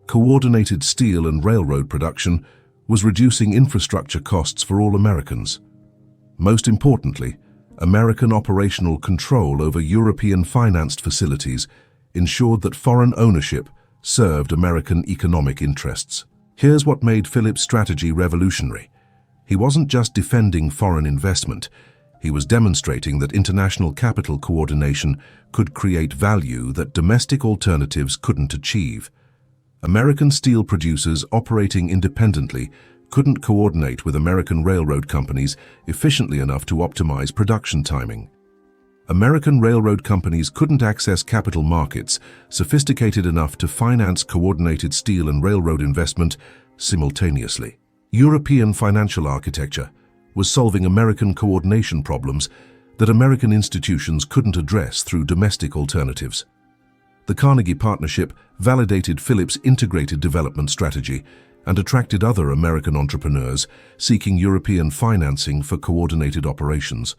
Coordinated steel and railroad production was reducing infrastructure costs for all Americans. Most importantly, American operational control over European-financed facilities ensured that foreign ownership served American economic interests. Here's what made Philip's strategy revolutionary. He wasn't just defending foreign investment, he was demonstrating that international capital coordination could create value that domestic alternatives couldn't achieve. American steel producers operating independently couldn't coordinate with American railroad companies efficiently enough to optimize production timing. American railroad companies couldn't access capital markets sophisticated enough to finance coordinated steel and railroad investment simultaneously. European financial architecture was solving American coordination problems that American institutions couldn't address through domestic alternatives. The Carnegie Partnership validated Philip's integrated development strategy and attracted other American entrepreneurs seeking European financing for coordinated operations.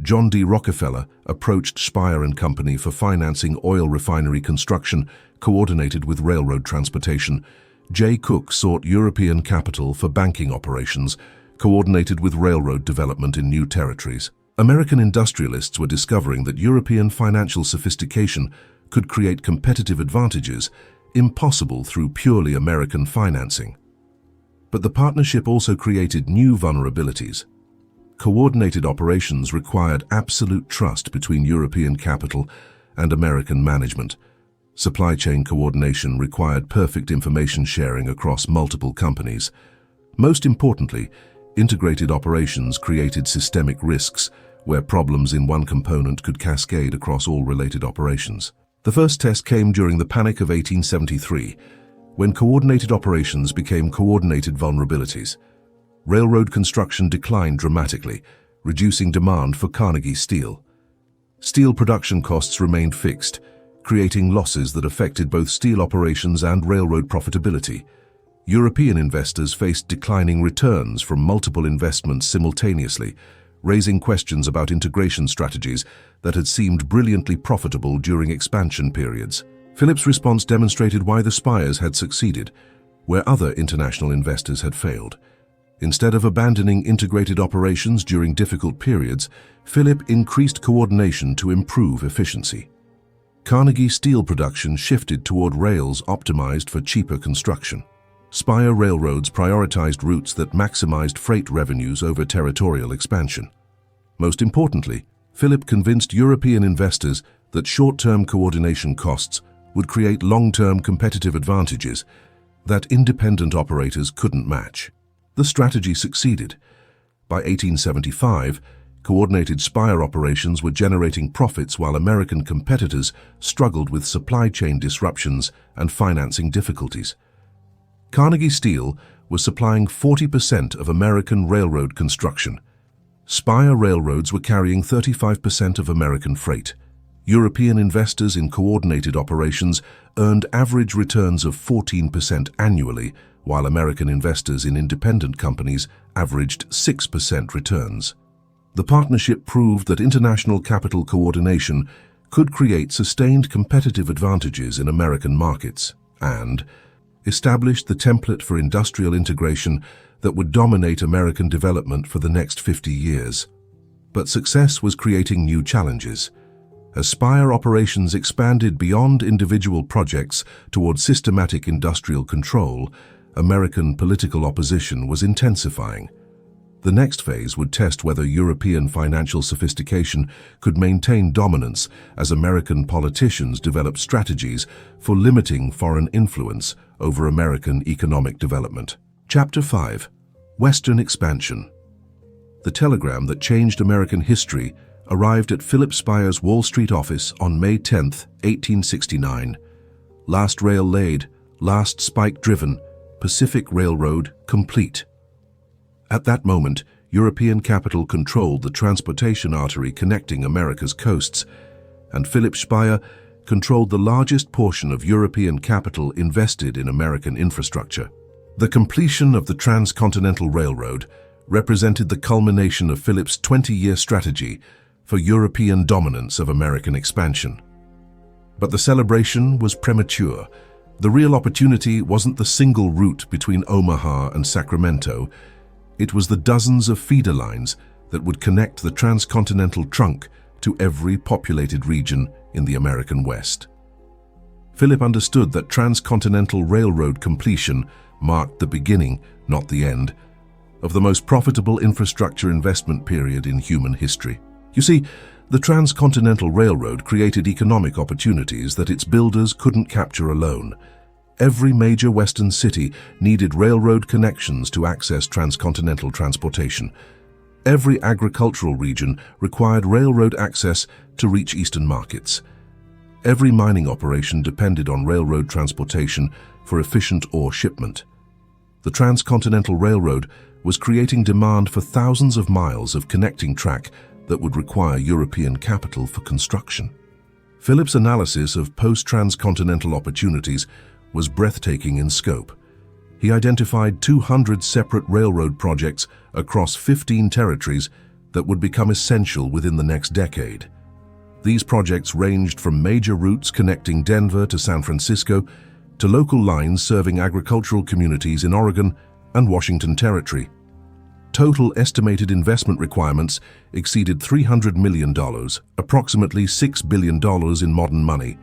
John D. Rockefeller approached Speyer Company for financing oil refinery construction coordinated with railroad transportation. J. Cook sought European capital for banking operations coordinated with railroad development in new territories. American industrialists were discovering that European financial sophistication could create competitive advantages impossible through purely American financing. But the partnership also created new vulnerabilities. Coordinated operations required absolute trust between European capital and American management. Supply chain coordination required perfect information sharing across multiple companies. Most importantly, integrated operations created systemic risks where problems in one component could cascade across all related operations. The first test came during the Panic of 1873, when coordinated operations became coordinated vulnerabilities. Railroad construction declined dramatically, reducing demand for Carnegie steel. Steel production costs remained fixed, creating losses that affected both steel operations and railroad profitability. European investors faced declining returns from multiple investments simultaneously, raising questions about integration strategies that had seemed brilliantly profitable during expansion periods. Philip's response demonstrated why the Speyers had succeeded, where other international investors had failed. Instead of abandoning integrated operations during difficult periods, Philip increased coordination to improve efficiency. Carnegie steel production shifted toward rails optimized for cheaper construction. Speyer railroads prioritized routes that maximized freight revenues over territorial expansion. Most importantly, Philip convinced European investors that short-term coordination costs would create long-term competitive advantages that independent operators couldn't match. The strategy succeeded. By 1875, coordinated Speyer operations were generating profits while American competitors struggled with supply chain disruptions and financing difficulties. Carnegie Steel was supplying 40% of American railroad construction. Speyer railroads were carrying 35% of American freight. European investors in coordinated operations earned average returns of 14% annually, while American investors in independent companies averaged 6% returns. The partnership proved that international capital coordination could create sustained competitive advantages in American markets and established the template for industrial integration that would dominate American development for the next 50 years. But success was creating new challenges. As Speyer operations expanded beyond individual projects toward systematic industrial control, American political opposition was intensifying. The next phase would test whether European financial sophistication could maintain dominance as American politicians developed strategies for limiting foreign influence over American economic development. Chapter 5. Western Expansion. The telegram that changed American history arrived at Philip Speyer's Wall Street office on May 10, 1869. Last rail laid, last spike driven, Pacific Railroad complete. At that moment, European capital controlled the transportation artery connecting America's coasts, and Philip Speyer controlled the largest portion of European capital invested in American infrastructure. The completion of the Transcontinental Railroad represented the culmination of Philip's 20-year strategy for European dominance of American expansion. But the celebration was premature. The real opportunity wasn't the single route between Omaha and Sacramento. It was the dozens of feeder lines that would connect the transcontinental trunk to every populated region in the American West. Philip understood that transcontinental railroad completion marked the beginning, not the end, of the most profitable infrastructure investment period in human history. You see, the Transcontinental Railroad created economic opportunities that its builders couldn't capture alone. Every major Western city needed railroad connections to access transcontinental transportation. Every agricultural region required railroad access to reach eastern markets. Every mining operation depended on railroad transportation for efficient ore shipment. The Transcontinental Railroad was creating demand for thousands of miles of connecting track that would require European capital for construction. Philip's analysis of post-transcontinental opportunities was breathtaking in scope. He identified 200 separate railroad projects across 15 territories that would become essential within the next decade. These projects ranged from major routes connecting Denver to San Francisco to local lines serving agricultural communities in Oregon and Washington Territory. Total estimated investment requirements exceeded $300 million, approximately $6 billion in modern money,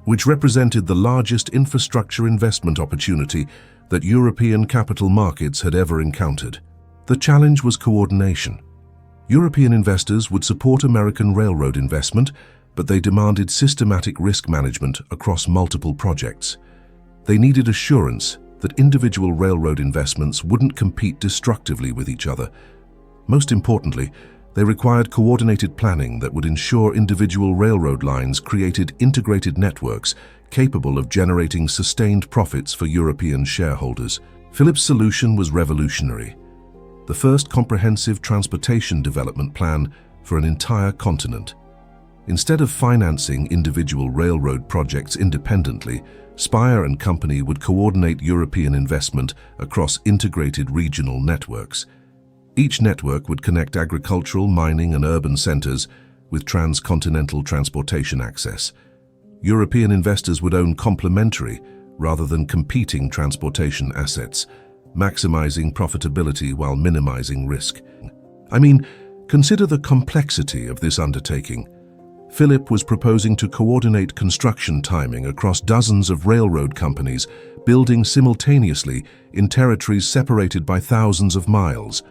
which represented the largest infrastructure investment opportunity that European capital markets had ever encountered. The challenge was coordination. European investors would support American railroad investment, but they demanded systematic risk management across multiple projects. They needed assurance that individual railroad investments wouldn't compete destructively with each other. Most importantly, they required coordinated planning that would ensure individual railroad lines created integrated networks capable of generating sustained profits for European shareholders. Philip's solution was revolutionary: the first comprehensive transportation development plan for an entire continent. Instead of financing individual railroad projects independently, Speyer Company would coordinate European investment across integrated regional networks. Each network would connect agricultural, mining, and urban centers with transcontinental transportation access. European investors would own complementary rather than competing transportation assets, maximizing profitability while minimizing risk. Consider the complexity of this undertaking. Philip was proposing to coordinate construction timing across dozens of railroad companies, building simultaneously in territories separated by thousands of miles.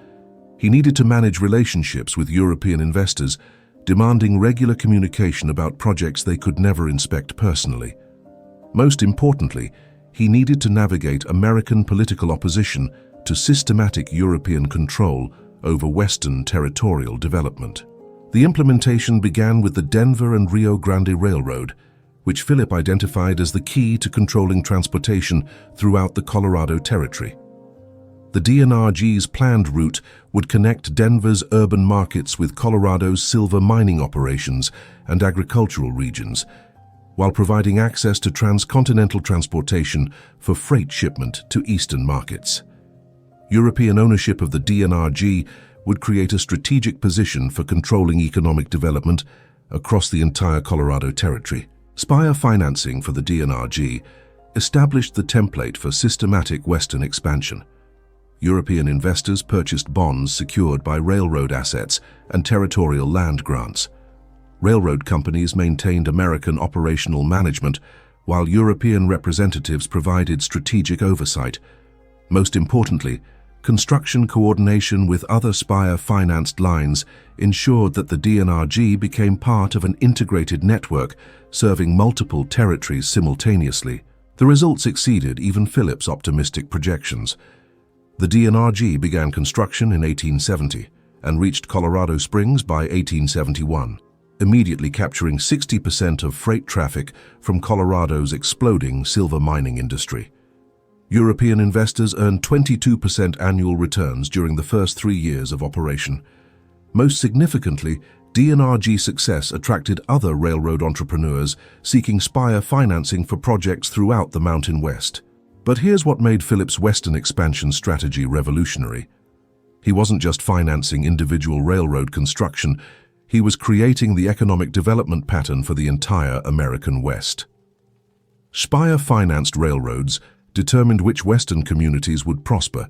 He needed to manage relationships with European investors, demanding regular communication about projects they could never inspect personally. Most importantly, he needed to navigate American political opposition to systematic European control over Western territorial development. The implementation began with the Denver and Rio Grande Railroad, which Philip identified as the key to controlling transportation throughout the Colorado Territory. The DNRG's planned route would connect Denver's urban markets with Colorado's silver mining operations and agricultural regions, while providing access to transcontinental transportation for freight shipment to eastern markets. European ownership of the DNRG would create a strategic position for controlling economic development across the entire Colorado Territory. Speyer financing for the DNRG established the template for systematic Western expansion. European investors purchased bonds secured by railroad assets and territorial land grants. Railroad companies maintained American operational management, while European representatives provided strategic oversight. Most importantly, construction coordination with other Speyer-financed lines ensured that the DNRG became part of an integrated network serving multiple territories simultaneously. The results exceeded even Philip's optimistic projections. The DNRG began construction in 1870 and reached Colorado Springs by 1871, immediately capturing 60% of freight traffic from Colorado's exploding silver mining industry. European investors earned 22% annual returns during the first 3 years of operation. Most significantly, DNRG success attracted other railroad entrepreneurs seeking Speyer financing for projects throughout the Mountain West. But here's what made Philip's Western expansion strategy revolutionary. He wasn't just financing individual railroad construction, he was creating the economic development pattern for the entire American West. Speyer-financed railroads determined which Western communities would prosper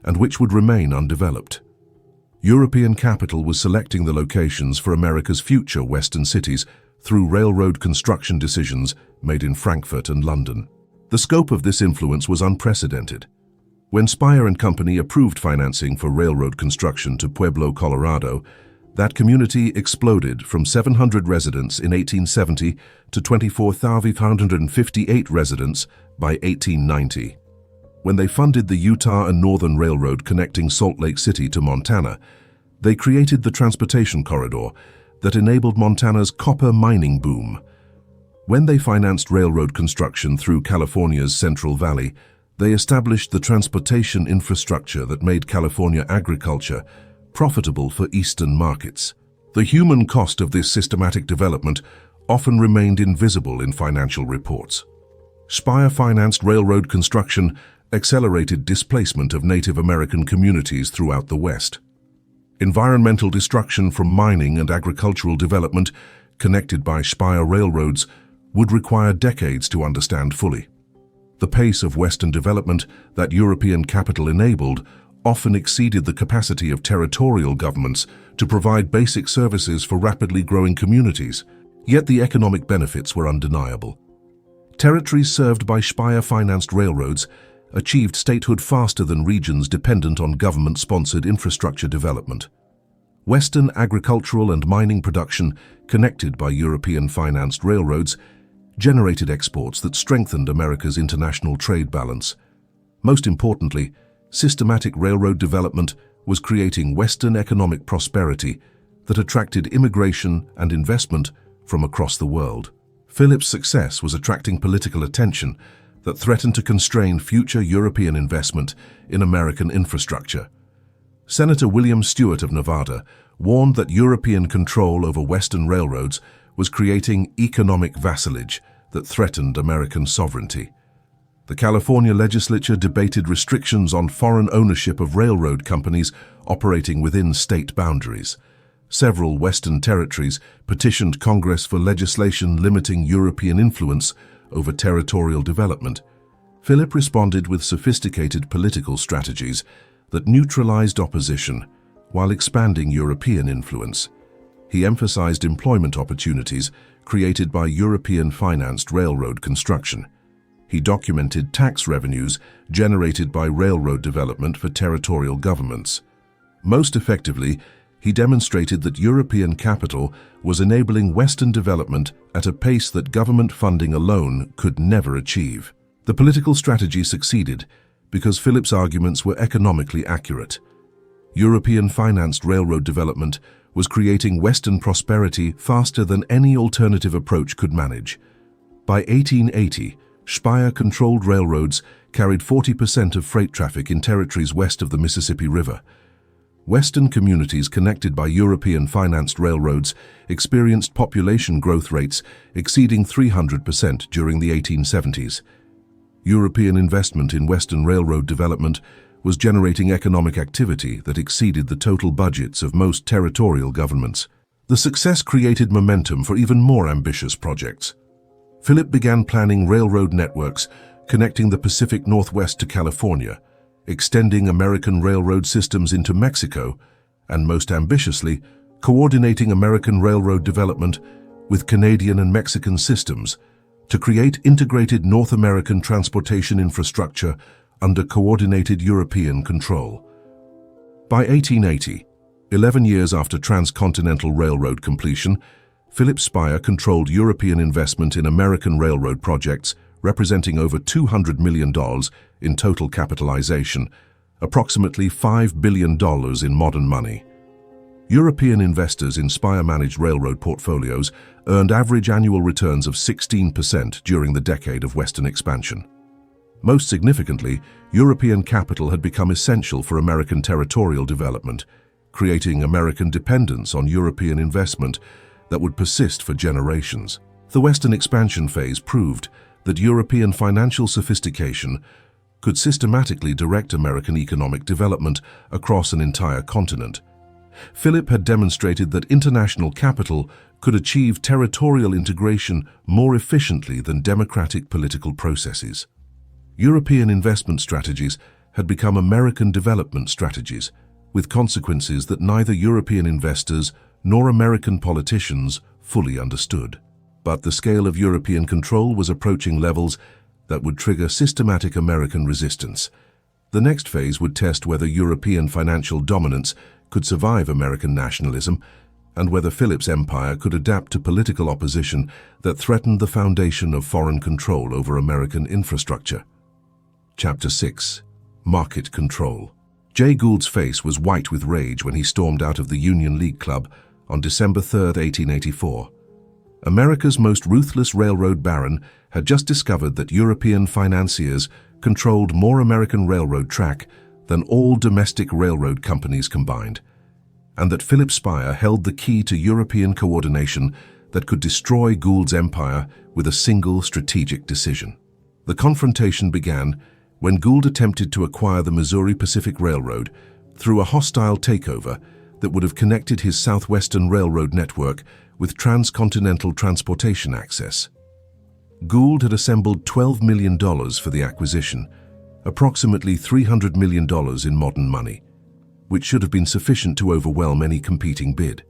and which would remain undeveloped. European capital was selecting the locations for America's future Western cities through railroad construction decisions made in Frankfurt and London. The scope of this influence was unprecedented. When Speyer Company approved financing for railroad construction to Pueblo, Colorado, that community exploded from 700 residents in 1870 to 24,558 residents by 1890. When they funded the Utah and Northern Railroad connecting Salt Lake City to Montana, they created the transportation corridor that enabled Montana's copper mining boom. When they financed railroad construction through California's Central Valley, they established the transportation infrastructure that made California agriculture profitable for Eastern markets. The human cost of this systematic development often remained invisible in financial reports. Speyer-financed railroad construction accelerated displacement of Native American communities throughout the West. Environmental destruction from mining and agricultural development connected by Speyer railroads would require decades to understand fully. The pace of Western development that European capital enabled often exceeded the capacity of territorial governments to provide basic services for rapidly growing communities, yet the economic benefits were undeniable. Territories served by Speyer-financed railroads achieved statehood faster than regions dependent on government-sponsored infrastructure development. Western agricultural and mining production, connected by European-financed railroads, generated exports that strengthened America's international trade balance. Most importantly, systematic railroad development was creating Western economic prosperity that attracted immigration and investment from across the world. Philip's success was attracting political attention that threatened to constrain future European investment in American infrastructure. Senator William Stewart of Nevada warned that European control over Western railroads was creating economic vassalage that threatened American sovereignty. The California legislature debated restrictions on foreign ownership of railroad companies operating within state boundaries. Several Western territories petitioned Congress for legislation limiting European influence over territorial development. Philip responded with sophisticated political strategies that neutralized opposition while expanding European influence. He emphasized employment opportunities created by European-financed railroad construction. He documented tax revenues generated by railroad development for territorial governments. Most effectively, he demonstrated that European capital was enabling Western development at a pace that government funding alone could never achieve. The political strategy succeeded because Philip's arguments were economically accurate. European-financed railroad development was creating Western prosperity faster than any alternative approach could manage. By 1880, Speyer-controlled railroads carried 40% of freight traffic in territories west of the Mississippi River. Western communities connected by European-financed railroads experienced population growth rates exceeding 300% during the 1870s. European investment in Western railroad development was generating economic activity that exceeded the total budgets of most territorial governments. The success created momentum for even more ambitious projects. Philip began planning railroad networks connecting the Pacific Northwest to California, extending American railroad systems into Mexico, and most ambitiously, coordinating American railroad development with Canadian and Mexican systems to create integrated North American transportation infrastructure under coordinated European control. By 1880, 11 years after transcontinental railroad completion, Philip Speyer controlled European investment in American railroad projects representing over $200 million in total capitalization, approximately $5 billion in modern money. European investors in Speyer-managed railroad portfolios earned average annual returns of 16% during the decade of Western expansion. Most significantly, European capital had become essential for American territorial development, creating American dependence on European investment that would persist for generations. The Western expansion phase proved that European financial sophistication could systematically direct American economic development across an entire continent. Philip had demonstrated that international capital could achieve territorial integration more efficiently than democratic political processes. European investment strategies had become American development strategies, with consequences that neither European investors nor American politicians fully understood. But the scale of European control was approaching levels that would trigger systematic American resistance. The next phase would test whether European financial dominance could survive American nationalism and whether Philip's empire could adapt to political opposition that threatened the foundation of foreign control over American infrastructure. Chapter 6. Market Control. Jay Gould's face was white with rage when he stormed out of the Union League Club on December 3, 1884. America's most ruthless railroad baron had just discovered that European financiers controlled more American railroad track than all domestic railroad companies combined, and that Philip Speyer held the key to European coordination that could destroy Gould's empire with a single strategic decision. The confrontation began when Gould attempted to acquire the Missouri Pacific Railroad through a hostile takeover that would have connected his Southwestern Railroad network with transcontinental transportation access. Gould had assembled $12 million for the acquisition, approximately $300 million in modern money, which should have been sufficient to overwhelm any competing bid.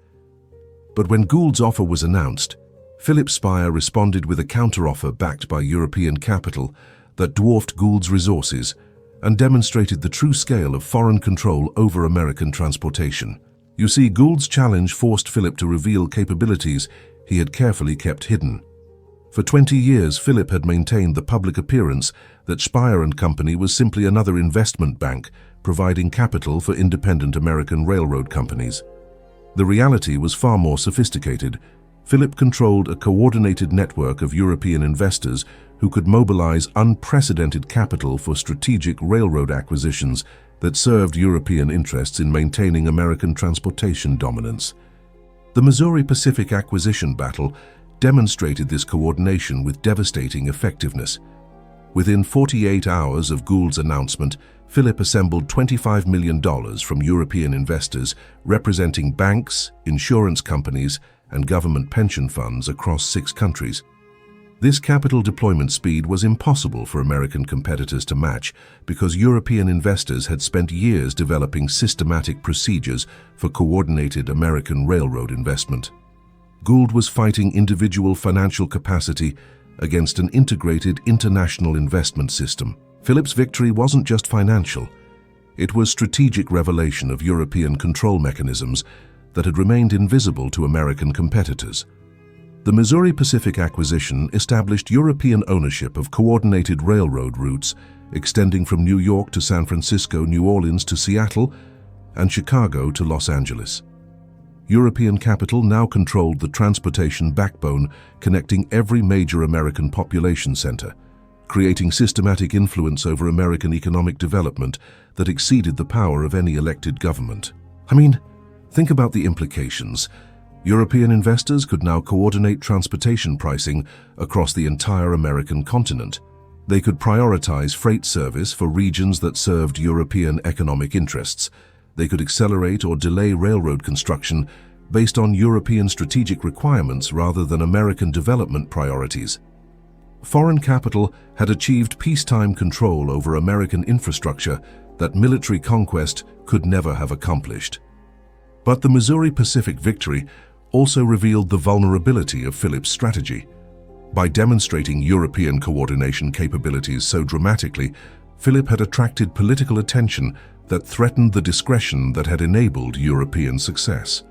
But when Gould's offer was announced, Philip Speyer responded with a counteroffer backed by European capital that dwarfed Gould's resources and demonstrated the true scale of foreign control over American transportation. You see, Gould's challenge forced Philip to reveal capabilities he had carefully kept hidden. For 20 years, Philip had maintained the public appearance that Speyer Company was simply another investment bank providing capital for independent American railroad companies. The reality was far more sophisticated. Philip controlled a coordinated network of European investors who could mobilize unprecedented capital for strategic railroad acquisitions that served European interests in maintaining American transportation dominance. The Missouri Pacific acquisition battle demonstrated this coordination with devastating effectiveness. Within 48 hours of Gould's announcement, Philip assembled $25 million from European investors representing banks, insurance companies, and government pension funds across 6 countries. This capital deployment speed was impossible for American competitors to match because European investors had spent years developing systematic procedures for coordinated American railroad investment. Gould was fighting individual financial capacity against an integrated international investment system. Philip's victory wasn't just financial. It was strategic revelation of European control mechanisms that had remained invisible to American competitors. The Missouri Pacific acquisition established European ownership of coordinated railroad routes extending from New York to San Francisco, New Orleans to Seattle, and Chicago to Los Angeles. European capital now controlled the transportation backbone connecting every major American population center, creating systematic influence over American economic development that exceeded the power of any elected government. Think about the implications. European investors could now coordinate transportation pricing across the entire American continent. They could prioritize freight service for regions that served European economic interests. They could accelerate or delay railroad construction based on European strategic requirements rather than American development priorities. Foreign capital had achieved peacetime control over American infrastructure that military conquest could never have accomplished. But the Missouri Pacific victory also revealed the vulnerability of Philip's strategy. By demonstrating European coordination capabilities so dramatically, Philip had attracted political attention that threatened the discretion that had enabled European success.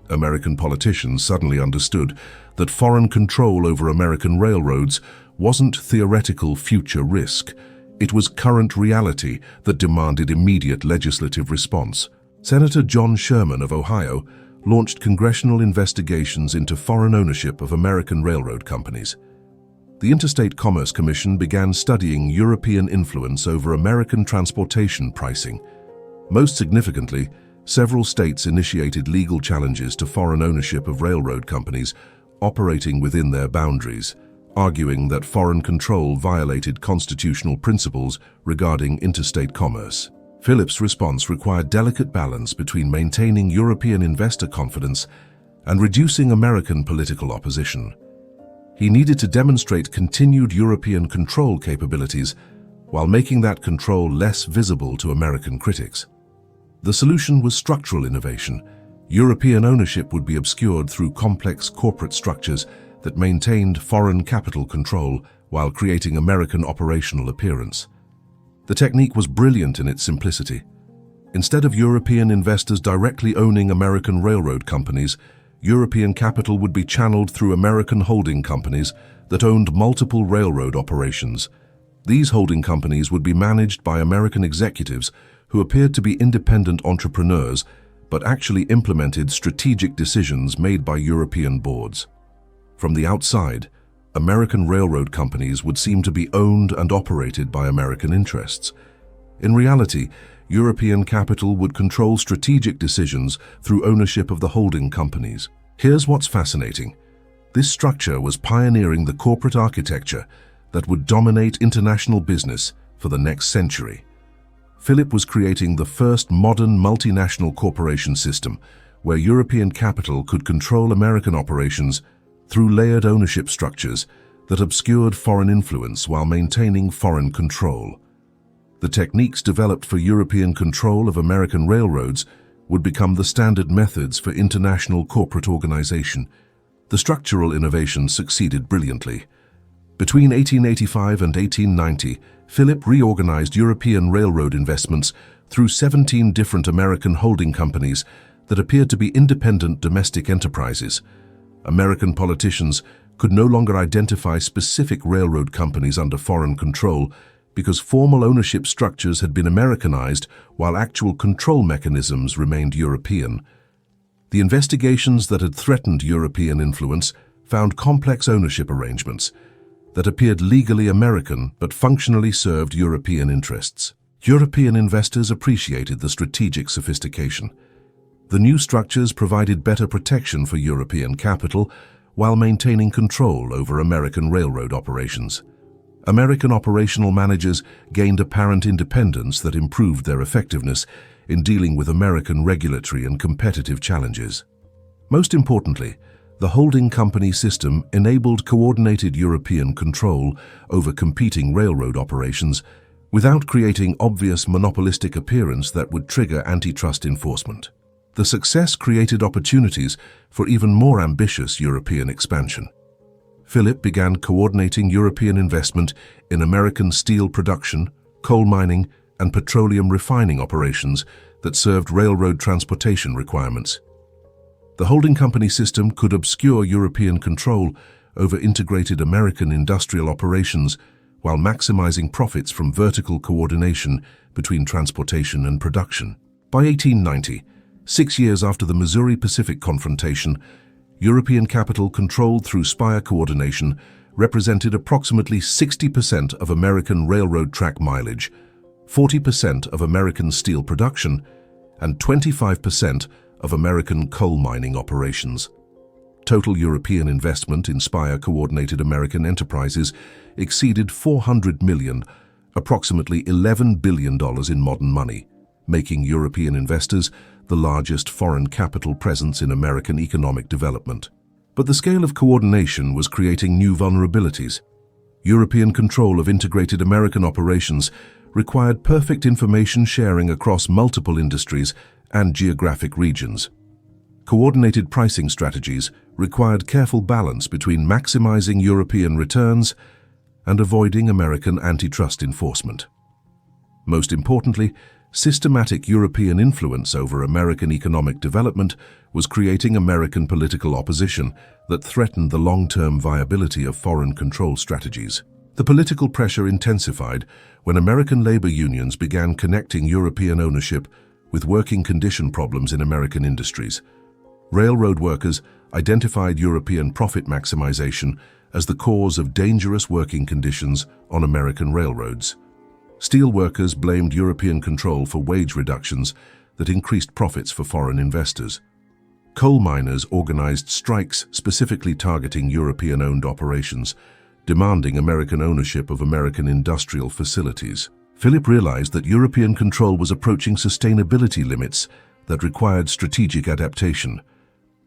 American politicians suddenly understood that foreign control over American railroads wasn't theoretical future risk. It was current reality that demanded immediate legislative response. Senator John Sherman of Ohio launched congressional investigations into foreign ownership of American railroad companies. The Interstate Commerce Commission began studying European influence over American transportation pricing. Most significantly, several states initiated legal challenges to foreign ownership of railroad companies operating within their boundaries, arguing that foreign control violated constitutional principles regarding interstate commerce. Philip's response required delicate balance between maintaining European investor confidence and reducing American political opposition. He needed to demonstrate continued European control capabilities while making that control less visible to American critics. The solution was structural innovation. European ownership would be obscured through complex corporate structures that maintained foreign capital control while creating American operational appearance. The technique was brilliant in its simplicity. Instead of European investors directly owning American railroad companies, European capital would be channeled through American holding companies that owned multiple railroad operations. These holding companies would be managed by American executives who appeared to be independent entrepreneurs but actually implemented strategic decisions made by European boards. From the outside, American railroad companies would seem to be owned and operated by American interests. In reality, European capital would control strategic decisions through ownership of the holding companies. Here's what's fascinating. This structure was pioneering the corporate architecture that would dominate international business for the next century. Philip was creating the first modern multinational corporation system where European capital could control American operations through layered ownership structures that obscured foreign influence while maintaining foreign control. The techniques developed for European control of American railroads would become the standard methods for international corporate organization. The structural innovations succeeded brilliantly. Between 1885 and 1890, Philip reorganized European railroad investments through 17 different American holding companies that appeared to be independent domestic enterprises. American politicians could no longer identify specific railroad companies under foreign control because formal ownership structures had been Americanized while actual control mechanisms remained European. The investigations that had threatened European influence found complex ownership arrangements that appeared legally American but functionally served European interests. European investors appreciated the strategic sophistication. The new structures provided better protection for European capital while maintaining control over American railroad operations. American operational managers gained apparent independence that improved their effectiveness in dealing with American regulatory and competitive challenges. Most importantly, the holding company system enabled coordinated European control over competing railroad operations without creating obvious monopolistic appearance that would trigger antitrust enforcement. The success created opportunities for even more ambitious European expansion. Philip began coordinating European investment in American steel production, coal mining, and petroleum refining operations that served railroad transportation requirements. The holding company system could obscure European control over integrated American industrial operations while maximizing profits from vertical coordination between transportation and production. By 1890, 6 years after the Missouri Pacific confrontation, European capital controlled through Speyer coordination represented approximately 60% of American railroad track mileage, 40% of American steel production, and 25% of American coal mining operations. Total European investment in Speyer-coordinated American enterprises exceeded $400 million, approximately $11 billion in modern money, making European investors the largest foreign capital presence in American economic development. But the scale of coordination was creating new vulnerabilities. European control of integrated American operations required perfect information sharing across multiple industries and geographic regions. Coordinated pricing strategies required careful balance between maximizing European returns and avoiding American antitrust enforcement. Most importantly, systematic European influence over American economic development was creating American political opposition that threatened the long-term viability of foreign control strategies. The political pressure intensified when American labor unions began connecting European ownership with working condition problems in American industries. Railroad workers identified European profit maximization as the cause of dangerous working conditions on American railroads. Steel workers blamed European control for wage reductions that increased profits for foreign investors. Coal miners organized strikes specifically targeting European-owned operations, demanding American ownership of American industrial facilities. Philip realized that European control was approaching sustainability limits that required strategic adaptation.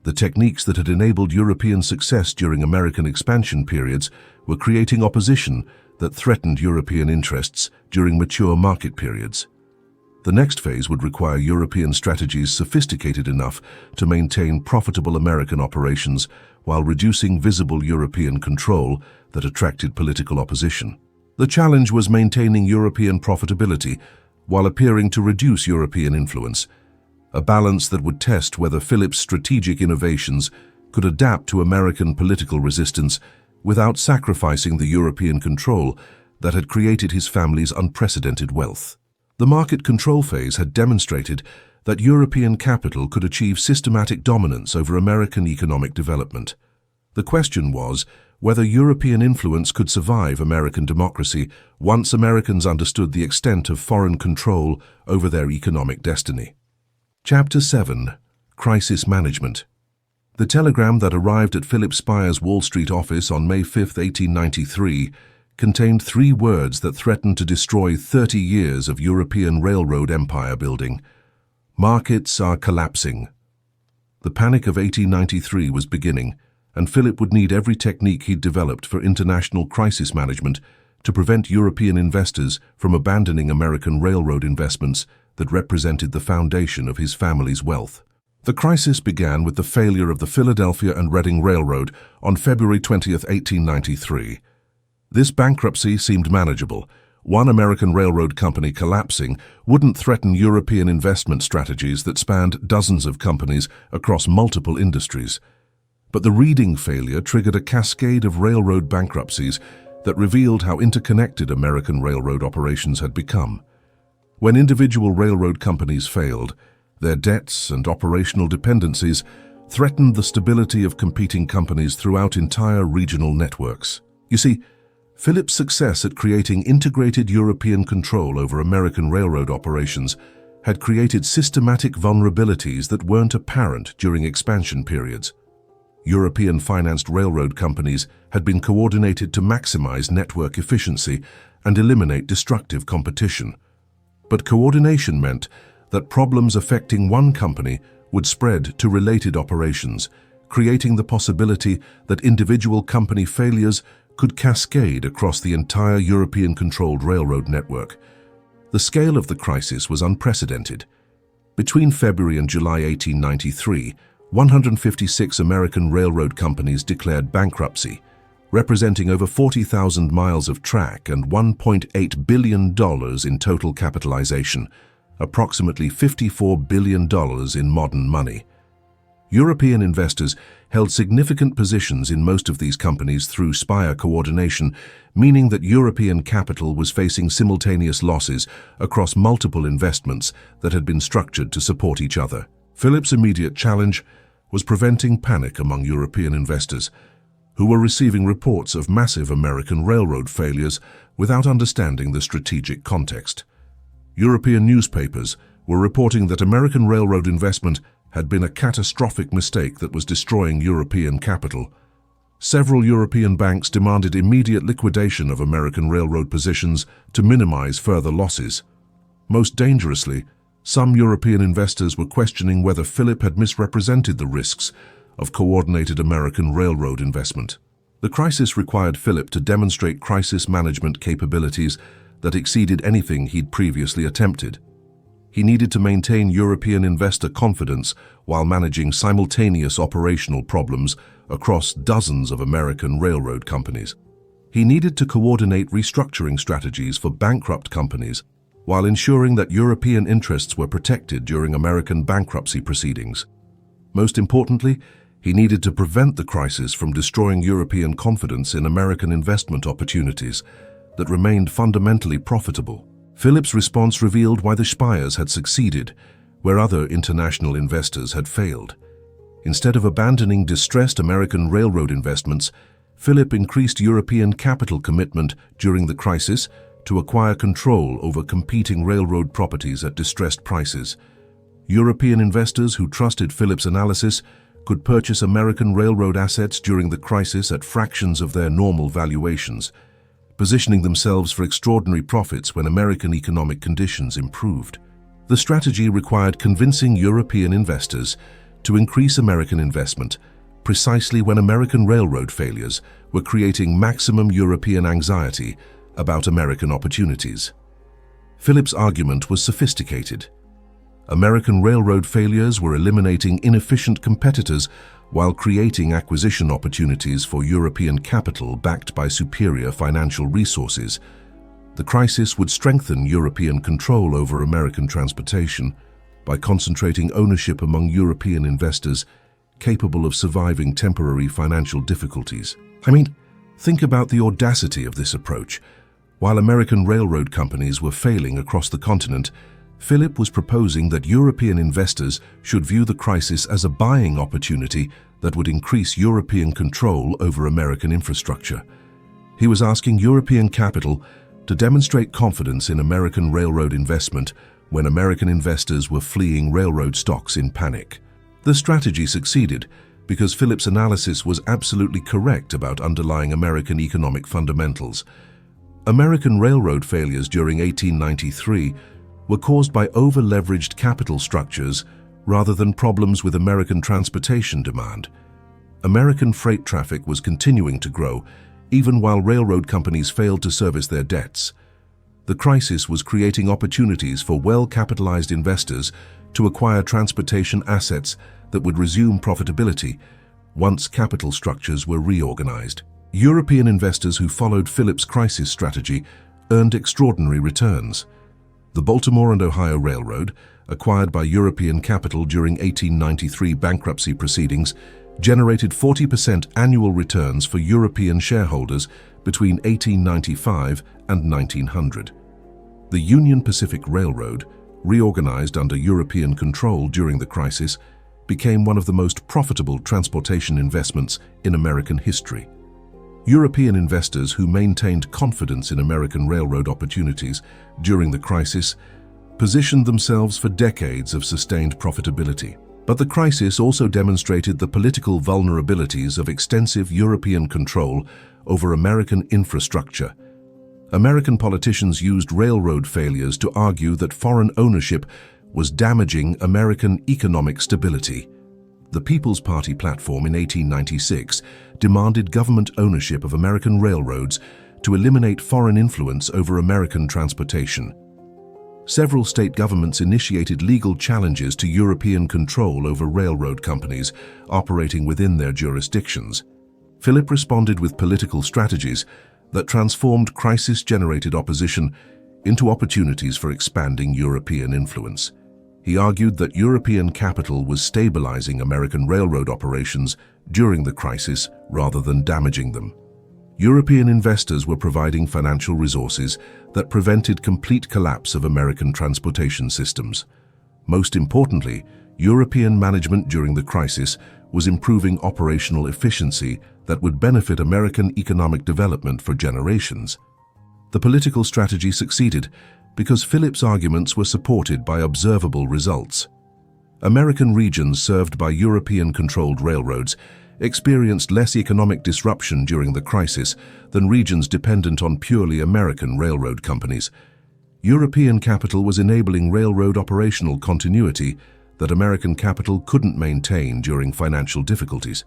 The techniques that had enabled European success during American expansion periods were creating opposition that threatened European interests during mature market periods. The next phase would require European strategies sophisticated enough to maintain profitable American operations while reducing visible European control that attracted political opposition. The challenge was maintaining European profitability while appearing to reduce European influence, a balance that would test whether Philip's strategic innovations could adapt to American political resistance without sacrificing the European control that had created his family's unprecedented wealth. The market control phase had demonstrated that European capital could achieve systematic dominance over American economic development. The question was whether European influence could survive American democracy once Americans understood the extent of foreign control over their economic destiny. Chapter 7. Crisis Management. The telegram that arrived at Philip Speyer's Wall Street office on May 5, 1893, contained 3 words that threatened to destroy 30 years of European railroad empire building. Markets are collapsing. The Panic of 1893 was beginning, and Philip would need every technique he'd developed for international crisis management to prevent European investors from abandoning American railroad investments that represented the foundation of his family's wealth. The crisis began with the failure of the Philadelphia and Reading Railroad on February 20, 1893. This bankruptcy seemed manageable. One American railroad company collapsing wouldn't threaten European investment strategies that spanned dozens of companies across multiple industries. But the Reading failure triggered a cascade of railroad bankruptcies that revealed how interconnected American railroad operations had become. When individual railroad companies failed, their debts and operational dependencies threatened the stability of competing companies throughout entire regional networks. You see, Philip's success at creating integrated European control over American railroad operations had created systematic vulnerabilities that weren't apparent during expansion periods. European-financed railroad companies had been coordinated to maximize network efficiency and eliminate destructive competition. But coordination meant that problems affecting one company would spread to related operations, creating the possibility that individual company failures could cascade across the entire European-controlled railroad network. The scale of the crisis was unprecedented. Between February and July 1893, 156 American railroad companies declared bankruptcy, representing over 40,000 miles of track and $1.8 billion in total capitalization, approximately $54 billion in modern money. European investors held significant positions in most of these companies through Speyer coordination, meaning that European capital was facing simultaneous losses across multiple investments that had been structured to support each other. Philip's immediate challenge was preventing panic among European investors, who were receiving reports of massive American railroad failures without understanding the strategic context. European newspapers were reporting that American railroad investment had been a catastrophic mistake that was destroying European capital. Several European banks demanded immediate liquidation of American railroad positions to minimize further losses. Most dangerously, some European investors were questioning whether Philip had misrepresented the risks of coordinated American railroad investment. The crisis required Philip to demonstrate crisis management capabilities that exceeded anything he'd previously attempted. He needed to maintain European investor confidence while managing simultaneous operational problems across dozens of American railroad companies. He needed to coordinate restructuring strategies for bankrupt companies while ensuring that European interests were protected during American bankruptcy proceedings. Most importantly, he needed to prevent the crisis from destroying European confidence in American investment opportunities that remained fundamentally profitable. Philip's response revealed why the Speyers had succeeded, where other international investors had failed. Instead of abandoning distressed American railroad investments, Philip increased European capital commitment during the crisis to acquire control over competing railroad properties at distressed prices. European investors who trusted Philip's analysis could purchase American railroad assets during the crisis at fractions of their normal valuations, positioning themselves for extraordinary profits when American economic conditions improved. The strategy required convincing European investors to increase American investment precisely when American railroad failures were creating maximum European anxiety about American opportunities. Philip's argument was sophisticated. American railroad failures were eliminating inefficient competitors while creating acquisition opportunities for European capital backed by superior financial resources. The crisis would strengthen European control over American transportation by concentrating ownership among European investors capable of surviving temporary financial difficulties. Think about the audacity of this approach. While American railroad companies were failing across the continent, Philip was proposing that European investors should view the crisis as a buying opportunity that would increase European control over American infrastructure. He was asking European capital to demonstrate confidence in American railroad investment when American investors were fleeing railroad stocks in panic. The strategy succeeded because Philip's analysis was absolutely correct about underlying American economic fundamentals. American railroad failures during 1893 were caused by over-leveraged capital structures rather than problems with American transportation demand. American freight traffic was continuing to grow even while railroad companies failed to service their debts. The crisis was creating opportunities for well-capitalized investors to acquire transportation assets that would resume profitability once capital structures were reorganized. European investors who followed Philip's crisis strategy earned extraordinary returns. The Baltimore and Ohio Railroad, acquired by European capital during 1893 bankruptcy proceedings, generated 40% annual returns for European shareholders between 1895 and 1900. The Union Pacific Railroad, reorganized under European control during the crisis, became one of the most profitable transportation investments in American history. European investors who maintained confidence in American railroad opportunities during the crisis positioned themselves for decades of sustained profitability. But the crisis also demonstrated the political vulnerabilities of extensive European control over American infrastructure. American politicians used railroad failures to argue that foreign ownership was damaging American economic stability. The People's Party platform in 1896 demanded government ownership of American railroads to eliminate foreign influence over American transportation. Several state governments initiated legal challenges to European control over railroad companies operating within their jurisdictions. Philip responded with political strategies that transformed crisis-generated opposition into opportunities for expanding European influence. He argued that European capital was stabilizing American railroad operations during the crisis rather than damaging them. European investors were providing financial resources that prevented complete collapse of American transportation systems. Most importantly, European management during the crisis was improving operational efficiency that would benefit American economic development for generations. The political strategy succeeded because Philip's arguments were supported by observable results. American regions served by European-controlled railroads experienced less economic disruption during the crisis than regions dependent on purely American railroad companies. European capital was enabling railroad operational continuity that American capital couldn't maintain during financial difficulties.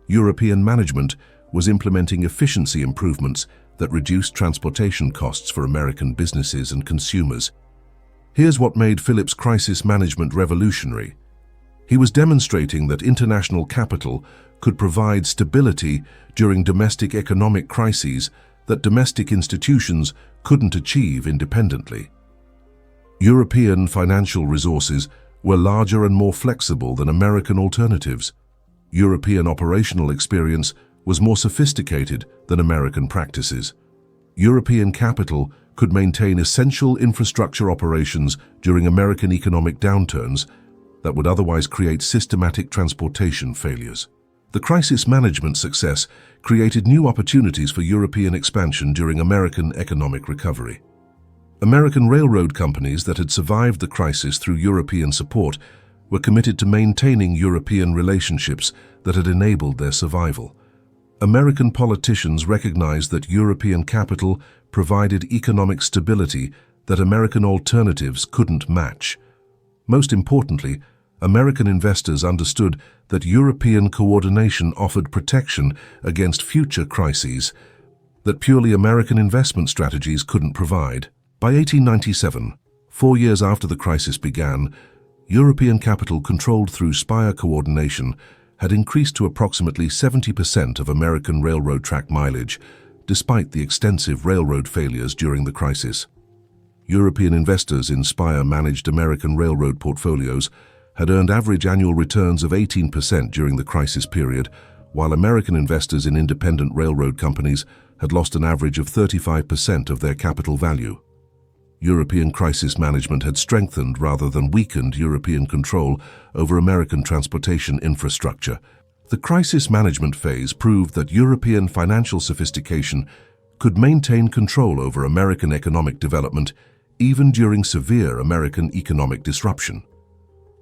European management was implementing efficiency improvements that reduced transportation costs for American businesses and consumers. Here's what made Philip's crisis management revolutionary. He was demonstrating that international capital could provide stability during domestic economic crises that domestic institutions couldn't achieve independently. European financial resources were larger and more flexible than American alternatives. European operational experience was more sophisticated than American practices. European capital could maintain essential infrastructure operations during American economic downturns that would otherwise create systematic transportation failures. The crisis management success created new opportunities for European expansion during American economic recovery. American railroad companies that had survived the crisis through European support were committed to maintaining European relationships that had enabled their survival. American politicians recognized that European capital provided economic stability that American alternatives couldn't match. Most importantly, American investors understood that European coordination offered protection against future crises that purely American investment strategies couldn't provide. By 1897, 4 years after the crisis began, European capital controlled through Speyer coordination had increased to approximately 70% of American railroad track mileage, despite the extensive railroad failures during the crisis. European investors in Speyer-managed American railroad portfolios had earned average annual returns of 18% during the crisis period, while American investors in independent railroad companies had lost an average of 35% of their capital value. European crisis management had strengthened rather than weakened European control over American transportation infrastructure. The crisis management phase proved that European financial sophistication could maintain control over American economic development even during severe American economic disruption.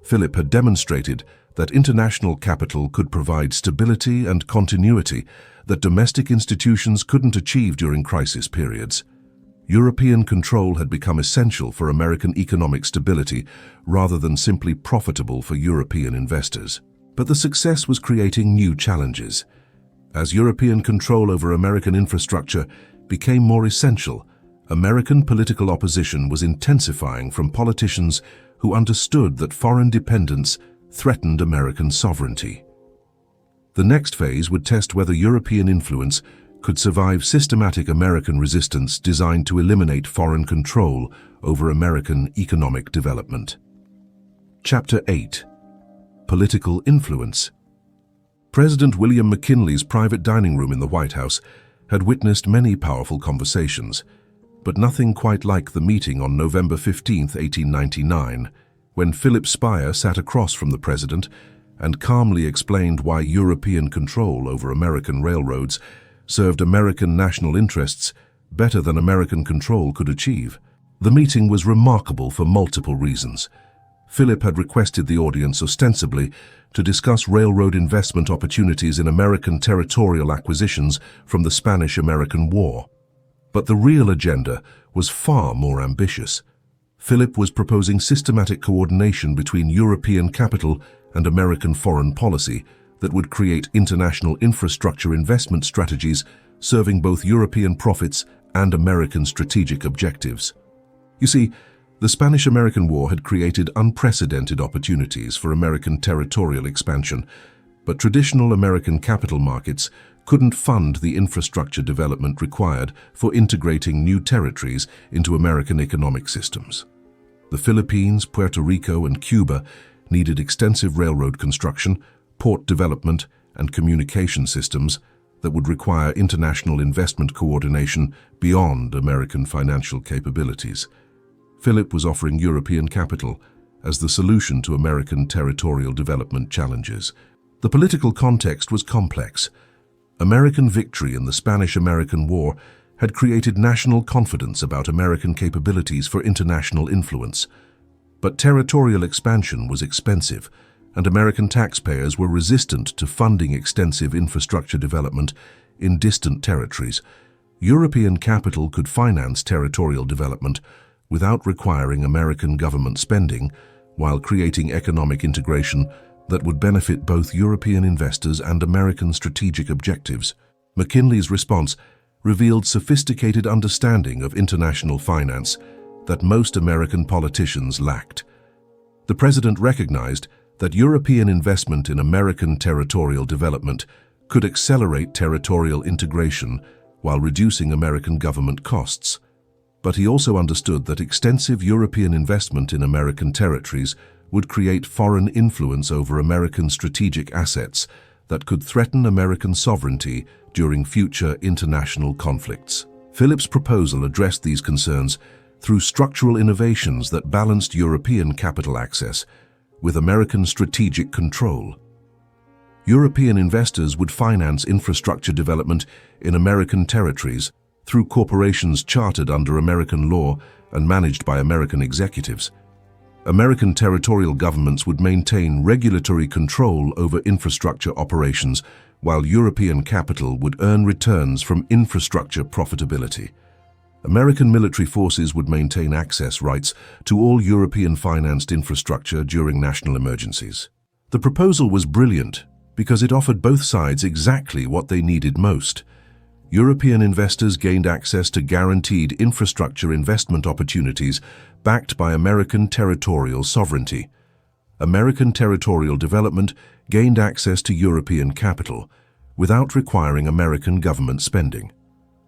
Philip had demonstrated that international capital could provide stability and continuity that domestic institutions couldn't achieve during crisis periods. European control had become essential for American economic stability rather than simply profitable for European investors. But the success was creating new challenges. As European control over American infrastructure became more essential, American political opposition was intensifying from politicians who understood that foreign dependence threatened American sovereignty. The next phase would test whether European influence could survive systematic American resistance designed to eliminate foreign control over American economic development. Chapter 8. Political Influence. President William McKinley's private dining room in the White House had witnessed many powerful conversations, but nothing quite like the meeting on November 15, 1899, when Philip Speyer sat across from the president and calmly explained why European control over American railroads served American national interests better than American control could achieve. The meeting was remarkable for multiple reasons. Philip had requested the audience ostensibly to discuss railroad investment opportunities in American territorial acquisitions from the Spanish-American War. But the real agenda was far more ambitious. Philip was proposing systematic coordination between European capital and American foreign policy that would create international infrastructure investment strategies serving both European profits and American strategic objectives. You see, the Spanish-American War had created unprecedented opportunities for American territorial expansion, but traditional American capital markets couldn't fund the infrastructure development required for integrating new territories into American economic systems. The Philippines, Puerto Rico, and Cuba needed extensive railroad construction, port development, and communication systems that would require international investment coordination beyond American financial capabilities. Philip was offering European capital as the solution to American territorial development challenges. The political context was complex. American victory in the Spanish-American War had created national confidence about American capabilities for international influence. But territorial expansion was expensive, and American taxpayers were resistant to funding extensive infrastructure development in distant territories. European capital could finance territorial development without requiring American government spending, while creating economic integration that would benefit both European investors and American strategic objectives. McKinley's response revealed sophisticated understanding of international finance that most American politicians lacked. The president recognized that European investment in American territorial development could accelerate territorial integration while reducing American government costs. But he also understood that extensive European investment in American territories would create foreign influence over American strategic assets that could threaten American sovereignty during future international conflicts. Philip's proposal addressed these concerns through structural innovations that balanced European capital access with American strategic control. European investors would finance infrastructure development in American territories through corporations chartered under American law and managed by American executives. American territorial governments would maintain regulatory control over infrastructure operations, while European capital would earn returns from infrastructure profitability. American military forces would maintain access rights to all European-financed infrastructure during national emergencies. The proposal was brilliant because it offered both sides exactly what they needed most. European investors gained access to guaranteed infrastructure investment opportunities backed by American territorial sovereignty. American territorial development gained access to European capital without requiring American government spending.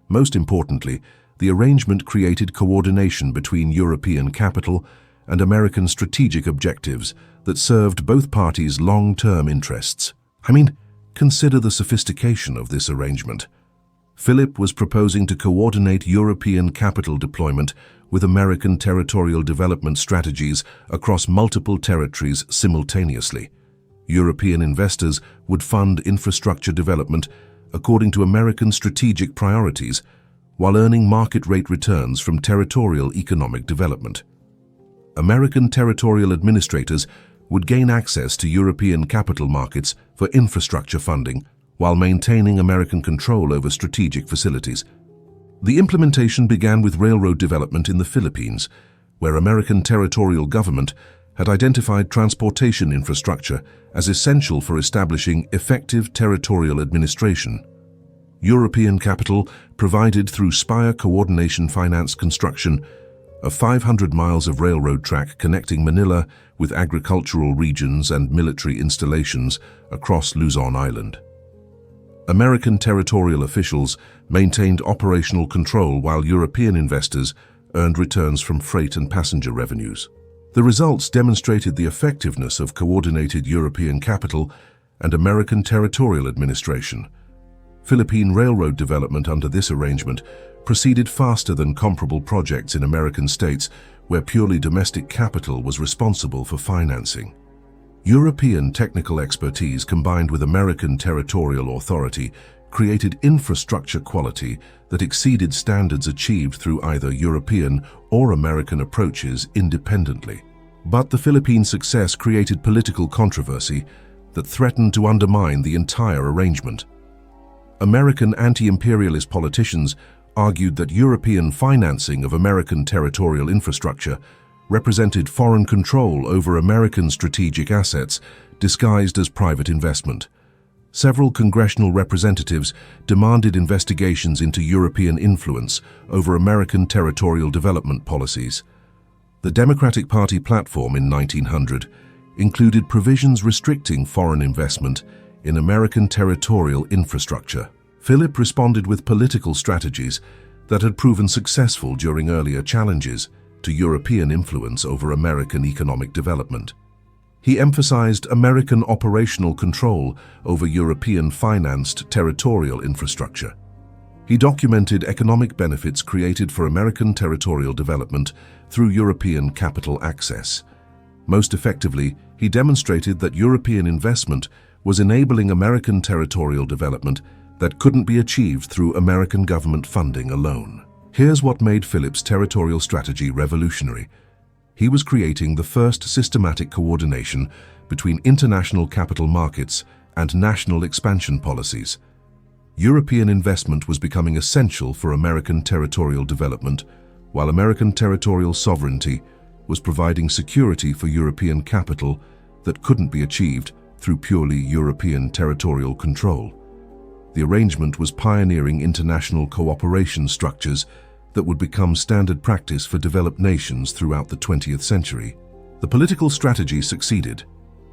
Most importantly, the arrangement created coordination between European capital and American strategic objectives that served both parties' long-term interests. Consider the sophistication of this arrangement. Philip was proposing to coordinate European capital deployment with American territorial development strategies across multiple territories simultaneously. European investors would fund infrastructure development according to American strategic priorities, while earning market-rate returns from territorial economic development. American territorial administrators would gain access to European capital markets for infrastructure funding, while maintaining American control over strategic facilities. The implementation began with railroad development in the Philippines, where American territorial government had identified transportation infrastructure as essential for establishing effective territorial administration. European capital provided through Speyer Coordination financed construction of 500 miles of railroad track connecting Manila with agricultural regions and military installations across Luzon Island. American territorial officials maintained operational control while European investors earned returns from freight and passenger revenues. The results demonstrated the effectiveness of coordinated European capital and American territorial administration. Philippine railroad development under this arrangement proceeded faster than comparable projects in American states where purely domestic capital was responsible for financing. European technical expertise combined with American territorial authority created infrastructure quality that exceeded standards achieved through either European or American approaches independently. But the Philippine success created political controversy that threatened to undermine the entire arrangement. American anti-imperialist politicians argued that European financing of American territorial infrastructure represented foreign control over American strategic assets disguised as private investment. Several congressional representatives demanded investigations into European influence over American territorial development policies. The Democratic Party platform in 1900 included provisions restricting foreign investment in American territorial infrastructure. Philip responded with political strategies that had proven successful during earlier challenges to European influence over American economic development. He emphasized American operational control over European-financed territorial infrastructure. He documented economic benefits created for American territorial development through European capital access. Most effectively, he demonstrated that European investment was enabling American territorial development that couldn't be achieved through American government funding alone. Here's what made Philip's territorial strategy revolutionary. He was creating the first systematic coordination between international capital markets and national expansion policies. European investment was becoming essential for American territorial development, while American territorial sovereignty was providing security for European capital that couldn't be achieved through purely European territorial control. The arrangement was pioneering international cooperation structures that would become standard practice for developed nations throughout the 20th century. The political strategy succeeded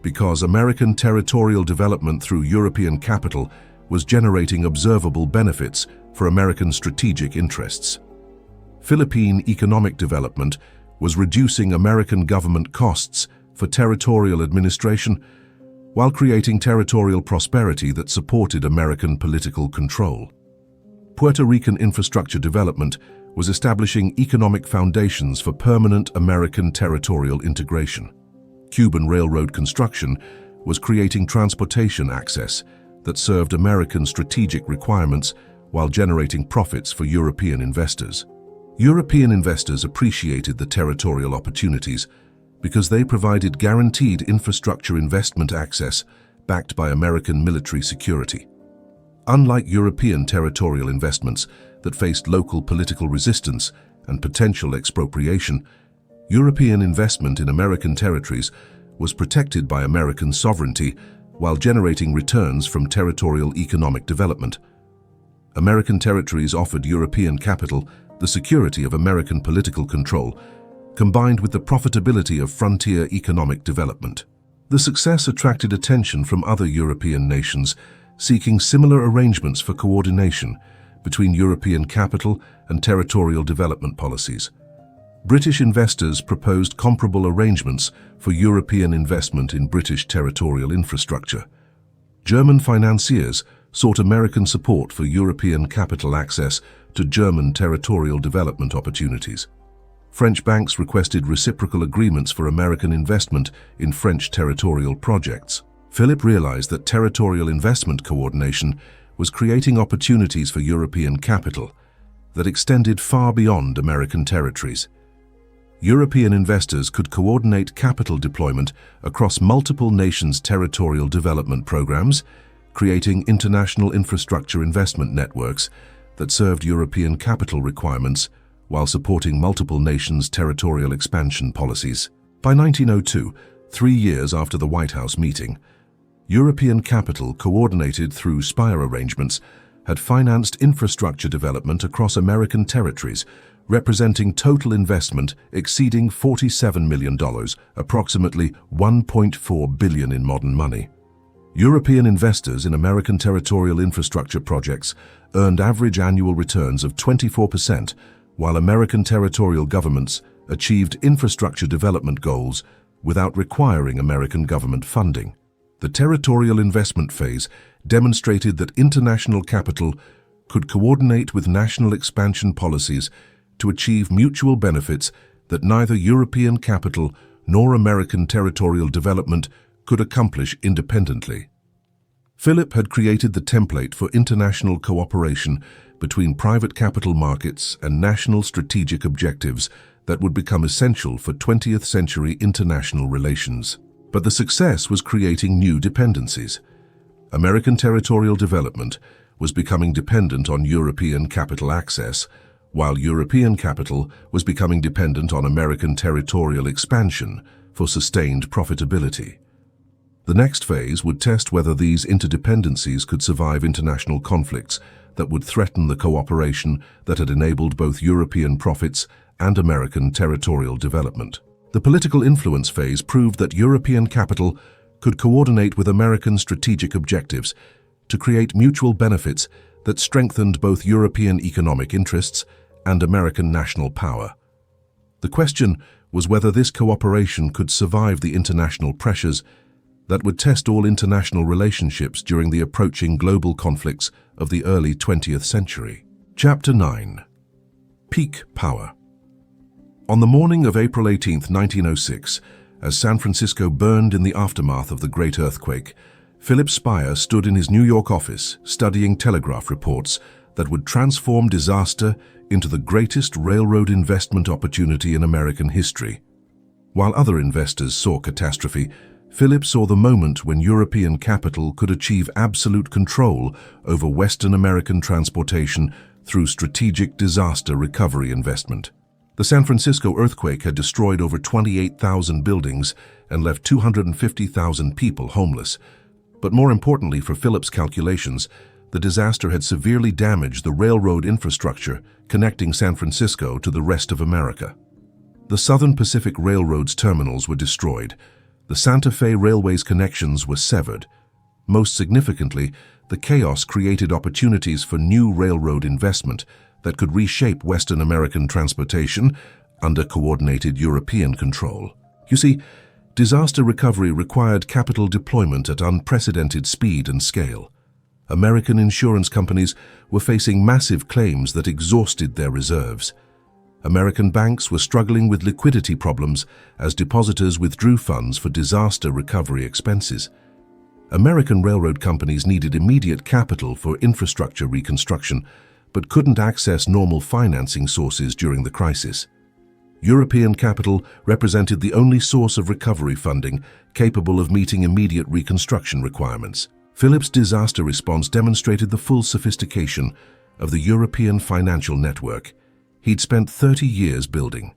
because American territorial development through European capital was generating observable benefits for American strategic interests. Philippine economic development was reducing American government costs for territorial administration while creating territorial prosperity that supported American political control. Puerto Rican infrastructure development was establishing economic foundations for permanent American territorial integration. Cuban railroad construction was creating transportation access that served American strategic requirements while generating profits for European investors. European investors appreciated the territorial opportunities because they provided guaranteed infrastructure investment access backed by American military security. Unlike European territorial investments that faced local political resistance and potential expropriation, European investment in American territories was protected by American sovereignty while generating returns from territorial economic development. American territories offered European capital the security of American political control, combined with the profitability of frontier economic development. The success attracted attention from other European nations seeking similar arrangements for coordination between European capital and territorial development policies. British investors proposed comparable arrangements for European investment in British territorial infrastructure. German financiers sought American support for European capital access to German territorial development opportunities. French banks requested reciprocal agreements for American investment in French territorial projects. Philip realized that territorial investment coordination was creating opportunities for European capital that extended far beyond American territories. European investors could coordinate capital deployment across multiple nations' territorial development programs, creating international infrastructure investment networks that served European capital requirements while supporting multiple nations' territorial expansion policies. By 1902, 3 years after the White House meeting, European capital, coordinated through Speyer arrangements, had financed infrastructure development across American territories, representing total investment exceeding $47 million, approximately $1.4 billion in modern money. European investors in American territorial infrastructure projects earned average annual returns of 24%, while American territorial governments achieved infrastructure development goals without requiring American government funding. The territorial investment phase demonstrated that international capital could coordinate with national expansion policies to achieve mutual benefits that neither European capital nor American territorial development could accomplish independently. Philip had created the template for international cooperation between private capital markets and national strategic objectives that would become essential for 20th century international relations. But the success was creating new dependencies. American territorial development was becoming dependent on European capital access, while European capital was becoming dependent on American territorial expansion for sustained profitability. The next phase would test whether these interdependencies could survive international conflicts that would threaten the cooperation that had enabled both European profits and American territorial development. The political influence phase proved that European capital could coordinate with American strategic objectives to create mutual benefits that strengthened both European economic interests and American national power. The question was whether this cooperation could survive the international pressures that would test all international relationships during the approaching global conflicts of the early 20th century. Chapter 9. Peak Power. On the morning of April 18, 1906, as San Francisco burned in the aftermath of the Great Earthquake, Philip Speyer stood in his New York office studying telegraph reports that would transform disaster into the greatest railroad investment opportunity in American history. While other investors saw catastrophe, Philip saw the moment when European capital could achieve absolute control over Western American transportation through strategic disaster recovery investment. The San Francisco earthquake had destroyed over 28,000 buildings and left 250,000 people homeless. But more importantly for Philip's calculations, the disaster had severely damaged the railroad infrastructure connecting San Francisco to the rest of America. The Southern Pacific Railroad's terminals were destroyed. The Santa Fe Railway's connections were severed. Most significantly, the chaos created opportunities for new railroad investment that could reshape Western American transportation under coordinated European control. You see, disaster recovery required capital deployment at unprecedented speed and scale. American insurance companies were facing massive claims that exhausted their reserves. American banks were struggling with liquidity problems as depositors withdrew funds for disaster recovery expenses. American railroad companies needed immediate capital for infrastructure reconstruction, but couldn't access normal financing sources during the crisis. European capital represented the only source of recovery funding capable of meeting immediate reconstruction requirements. Philip's disaster response demonstrated the full sophistication of the European financial network he'd spent 30 years building.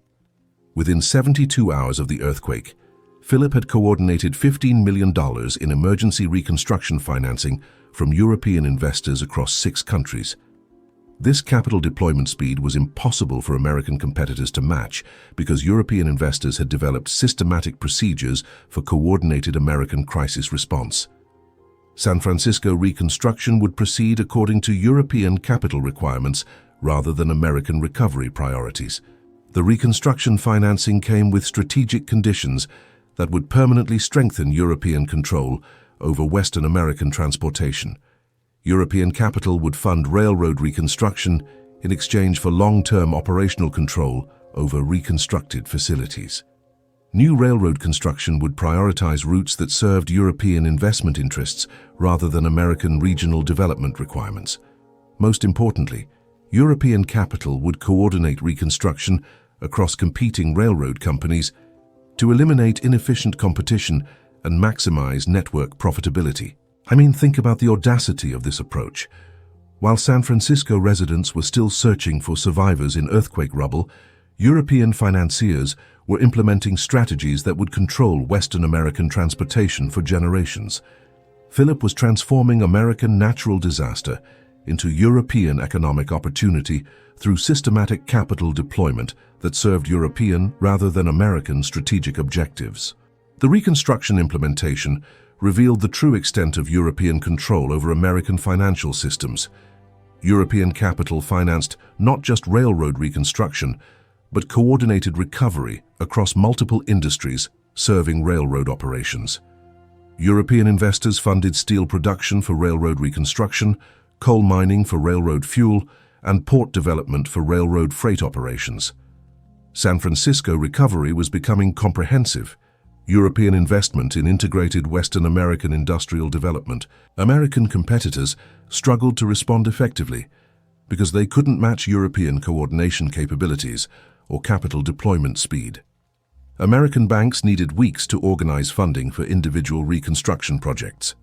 Within 72 hours of the earthquake, Philip had coordinated $15 million in emergency reconstruction financing from European investors across 6 countries. This capital deployment speed was impossible for American competitors to match because European investors had developed systematic procedures for coordinated American crisis response. San Francisco reconstruction would proceed according to European capital requirements rather than American recovery priorities. The reconstruction financing came with strategic conditions that would permanently strengthen European control over Western American transportation. European capital would fund railroad reconstruction in exchange for long-term operational control over reconstructed facilities. New railroad construction would prioritize routes that served European investment interests rather than American regional development requirements. Most importantly, European capital would coordinate reconstruction across competing railroad companies to eliminate inefficient competition and maximize network profitability. Think about the audacity of this approach. While San Francisco residents were still searching for survivors in earthquake rubble, European financiers were implementing strategies that would control Western American transportation for generations. Philip was transforming American natural disaster into European economic opportunity through systematic capital deployment that served European rather than American strategic objectives. The reconstruction implementation revealed the true extent of European control over American financial systems. European capital financed not just railroad reconstruction, but coordinated recovery across multiple industries serving railroad operations. European investors funded steel production for railroad reconstruction, coal mining for railroad fuel, and port development for railroad freight operations. San Francisco recovery was becoming comprehensive. European investment in integrated Western American industrial development. American competitors struggled to respond effectively because they couldn't match European coordination capabilities or capital deployment speed. American banks needed weeks to organize funding for individual reconstruction projects.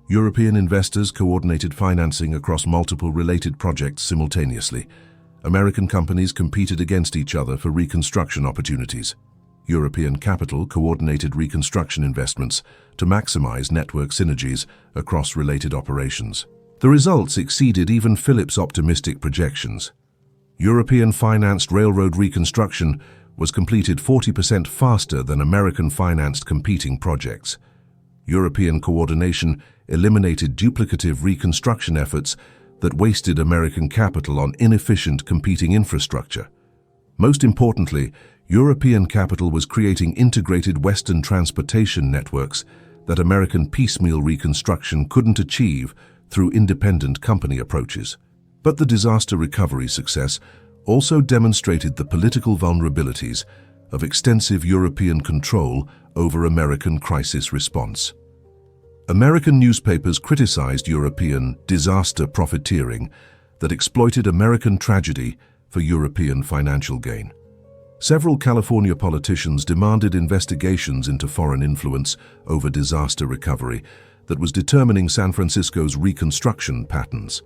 European investors coordinated financing across multiple related projects simultaneously. American companies competed against each other for reconstruction opportunities. European capital coordinated reconstruction investments to maximize network synergies across related operations. The results exceeded even Philip's optimistic projections. European-financed railroad reconstruction was completed 40% faster than American-financed competing projects. European coordination eliminated duplicative reconstruction efforts that wasted American capital on inefficient competing infrastructure. Most importantly, European capital was creating integrated Western transportation networks that American piecemeal reconstruction couldn't achieve through independent company approaches. But the disaster recovery success also demonstrated the political vulnerabilities of extensive European control over American crisis response. American newspapers criticized European disaster profiteering that exploited American tragedy for European financial gain. Several California politicians demanded investigations into foreign influence over disaster recovery that was determining San Francisco's reconstruction patterns.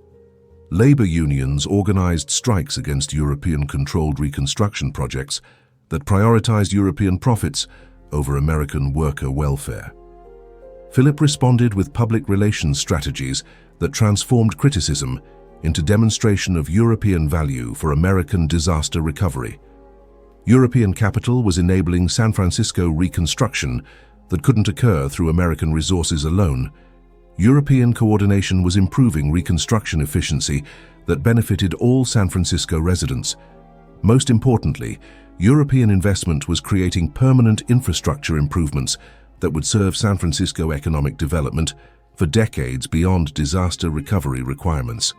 Labor unions organized strikes against European-controlled reconstruction projects that prioritized European profits over American worker welfare. Philip responded with public relations strategies that transformed criticism into demonstration of European value for American disaster recovery. European capital was enabling San Francisco reconstruction that couldn't occur through American resources alone. European coordination was improving reconstruction efficiency that benefited all San Francisco residents. Most importantly, European investment was creating permanent infrastructure improvements that would serve San Francisco economic development for decades beyond disaster recovery requirements.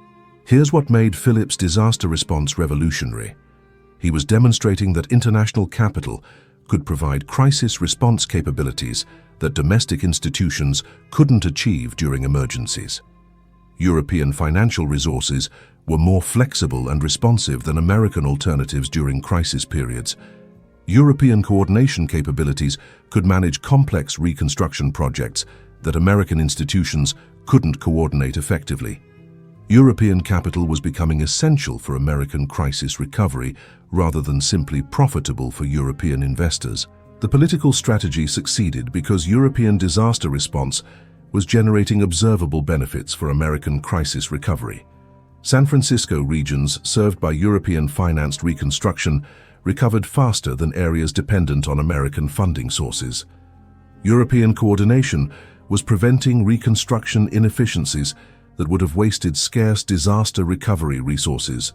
Here's what made Philip's disaster response revolutionary. He was demonstrating that international capital could provide crisis response capabilities that domestic institutions couldn't achieve during emergencies. European financial resources were more flexible and responsive than American alternatives during crisis periods. European coordination capabilities could manage complex reconstruction projects that American institutions couldn't coordinate effectively. European capital was becoming essential for American crisis recovery rather than simply profitable for European investors. The political strategy succeeded because European disaster response was generating observable benefits for American crisis recovery. San Francisco regions served by European-financed reconstruction recovered faster than areas dependent on American funding sources. European coordination was preventing reconstruction inefficiencies that would have wasted scarce disaster recovery resources.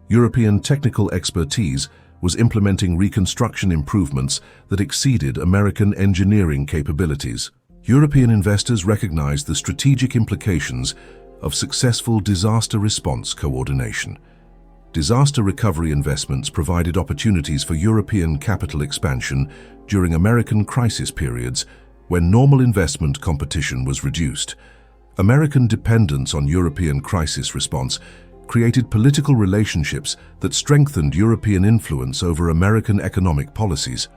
European technical expertise was implementing reconstruction improvements that exceeded American engineering capabilities. European investors recognized the strategic implications of successful disaster response coordination. Disaster recovery investments provided opportunities for European capital expansion during American crisis periods when normal investment competition was reduced. American dependence on European crisis response created political relationships that strengthened European influence over American economic policies.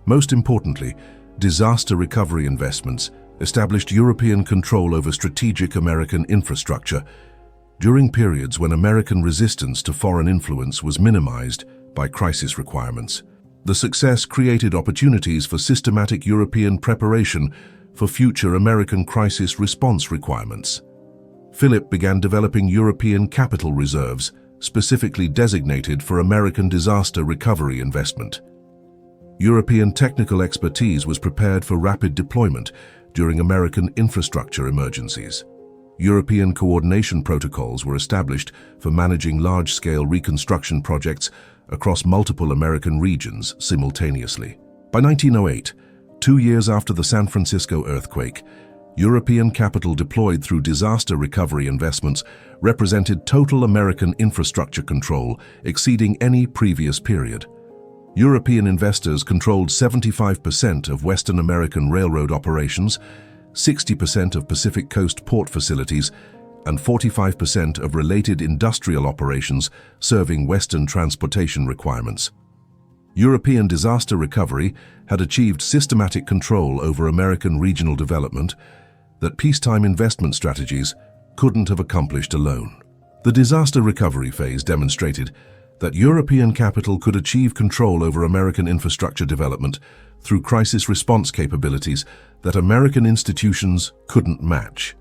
Most importantly, disaster recovery investments established European control over strategic American infrastructure during periods when American resistance to foreign influence was minimized by crisis requirements. The success created opportunities for systematic European preparation for future American crisis response requirements. Philip began developing European capital reserves, specifically designated for American disaster recovery investment. European technical expertise was prepared for rapid deployment during American infrastructure emergencies. European coordination protocols were established for managing large-scale reconstruction projects across multiple American regions simultaneously. By 1908, 2 years after the San Francisco earthquake, European capital deployed through disaster recovery investments represented total American infrastructure control exceeding any previous period. European investors controlled 75% of Western American railroad operations, 60% of Pacific Coast port facilities, and 45% of related industrial operations serving Western transportation requirements. European disaster recovery had achieved systematic control over American regional development that peacetime investment strategies couldn't have accomplished alone. The disaster recovery phase demonstrated that European capital could achieve control over American infrastructure development through crisis response capabilities that American institutions couldn't match.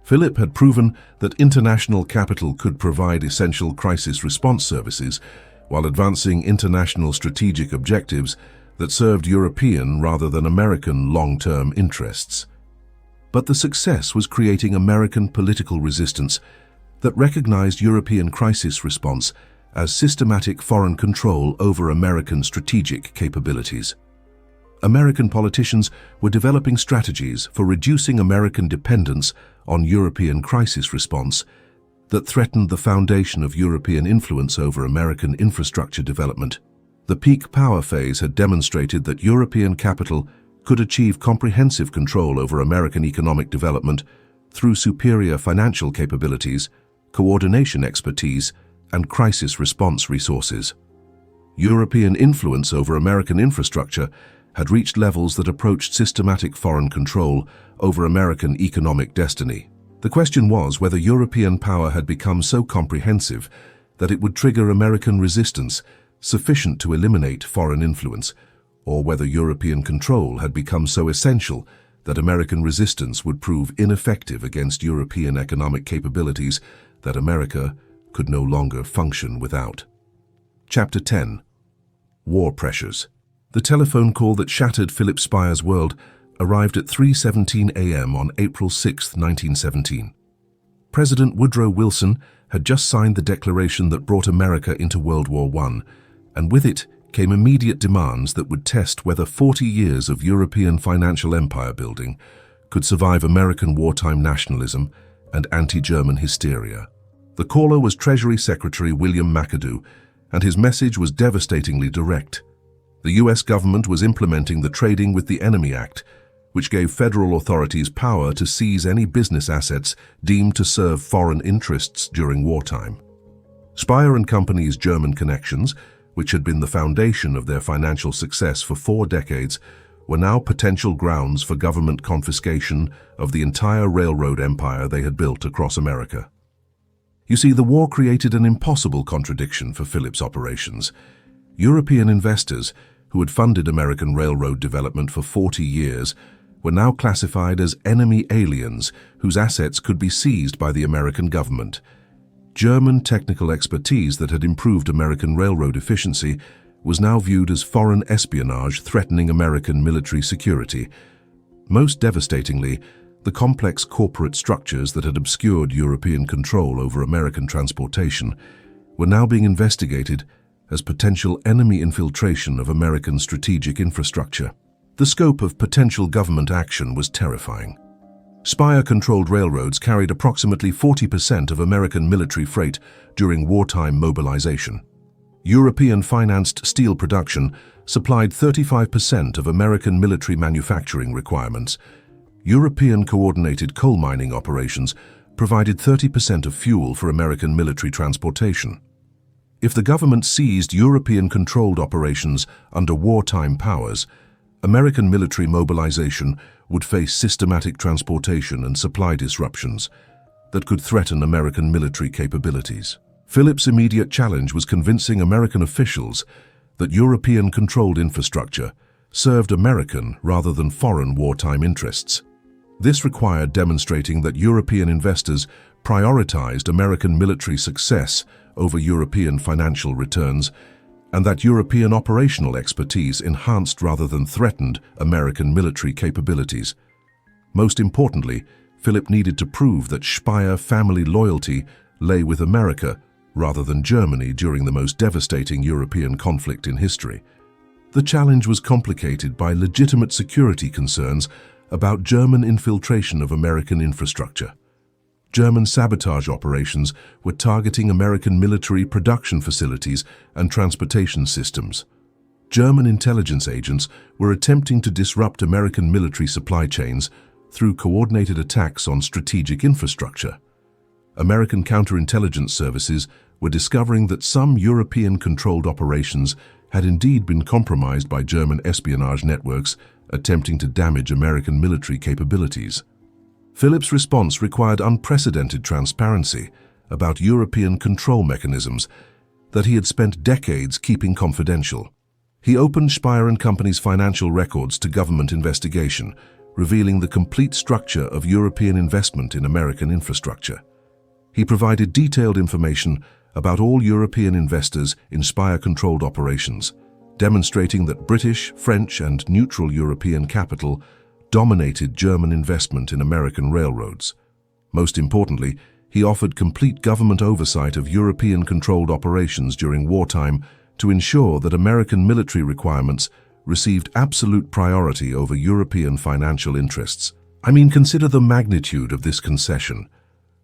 Philip had proven that international capital could provide essential crisis response services while advancing international strategic objectives that served European rather than American long-term interests. But the success was creating American political resistance that recognized European crisis response as systematic foreign control over American strategic capabilities. American politicians were developing strategies for reducing American dependence on European crisis response that threatened the foundation of European influence over American infrastructure development. The peak power phase had demonstrated that European capital could achieve comprehensive control over American economic development through superior financial capabilities, coordination expertise, and crisis response resources. European influence over American infrastructure had reached levels that approached systematic foreign control over American economic destiny. The question was whether European power had become so comprehensive that it would trigger American resistance sufficient to eliminate foreign influence, or whether European control had become so essential that American resistance would prove ineffective against European economic capabilities that America could no longer function without. Chapter 10. War Pressures. The telephone call that shattered Philip Speyer's world arrived at 3:17 a.m. on April 6, 1917. President Woodrow Wilson had just signed the declaration that brought America into World War I, and with it came immediate demands that would test whether 40 years of European financial empire building could survive American wartime nationalism and anti-German hysteria. The caller was Treasury Secretary William McAdoo, and his message was devastatingly direct. The U.S. government was implementing the Trading with the Enemy Act, which gave federal authorities power to seize any business assets deemed to serve foreign interests during wartime. Speyer Company's German connections, which had been the foundation of their financial success for 4 decades, were now potential grounds for government confiscation of the entire railroad empire they had built across America. You see, the war created an impossible contradiction for Philip's operations. European investors, who had funded American railroad development for 40 years, were now classified as enemy aliens whose assets could be seized by the American government. German technical expertise that had improved American railroad efficiency was now viewed as foreign espionage threatening American military security. Most devastatingly, the complex corporate structures that had obscured European control over American transportation were now being investigated as potential enemy infiltration of American strategic infrastructure. The scope of potential government action was terrifying. Speyer-controlled railroads carried approximately 40% of American military freight during wartime mobilization. European-financed steel production supplied 35% of American military manufacturing requirements. European coordinated coal mining operations provided 30% of fuel for American military transportation. If the government seized European-controlled operations under wartime powers, American military mobilization would face systematic transportation and supply disruptions that could threaten American military capabilities. Philip's immediate challenge was convincing American officials that European-controlled infrastructure served American rather than foreign wartime interests. This required demonstrating that European investors prioritized American military success over European financial returns, and that European operational expertise enhanced rather than threatened American military capabilities. Most importantly, Philip needed to prove that Speyer family loyalty lay with America rather than Germany during the most devastating European conflict in history. The challenge was complicated by legitimate security concerns about German infiltration of American infrastructure. German sabotage operations were targeting American military production facilities and transportation systems. German intelligence agents were attempting to disrupt American military supply chains through coordinated attacks on strategic infrastructure. American counterintelligence services were discovering that some European-controlled operations had indeed been compromised by German espionage networks attempting to damage American military capabilities. Philip's response required unprecedented transparency about European control mechanisms that he had spent decades keeping confidential. He opened Speyer Company's financial records to government investigation, revealing the complete structure of European investment in American infrastructure. He provided detailed information about all European investors in Speyer-controlled operations, demonstrating that British, French, and neutral European capital dominated German investment in American railroads. Most importantly, he offered complete government oversight of European-controlled operations during wartime to ensure that American military requirements received absolute priority over European financial interests. Consider the magnitude of this concession.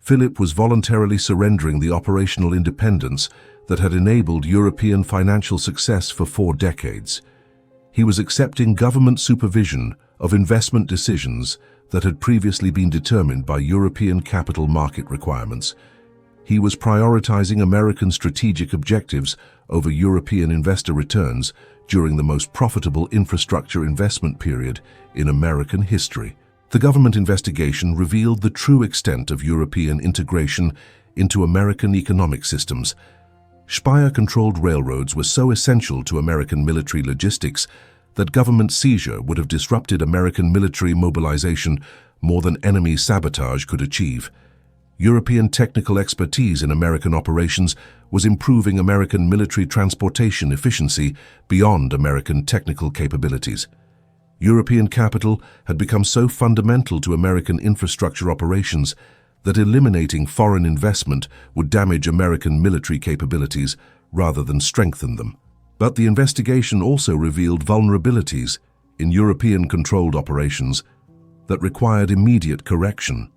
Philip was voluntarily surrendering the operational independence that had enabled European financial success for 4 decades. He was accepting government supervision of investment decisions that had previously been determined by European capital market requirements. He was prioritizing American strategic objectives over European investor returns during the most profitable infrastructure investment period in American history. The government investigation revealed the true extent of European integration into American economic systems. Speyer-controlled railroads were so essential to American military logistics that government seizure would have disrupted American military mobilization more than enemy sabotage could achieve. European technical expertise in American operations was improving American military transportation efficiency beyond American technical capabilities. European capital had become so fundamental to American infrastructure operations that eliminating foreign investment would damage American military capabilities rather than strengthen them. But the investigation also revealed vulnerabilities in European-controlled operations that required immediate correction.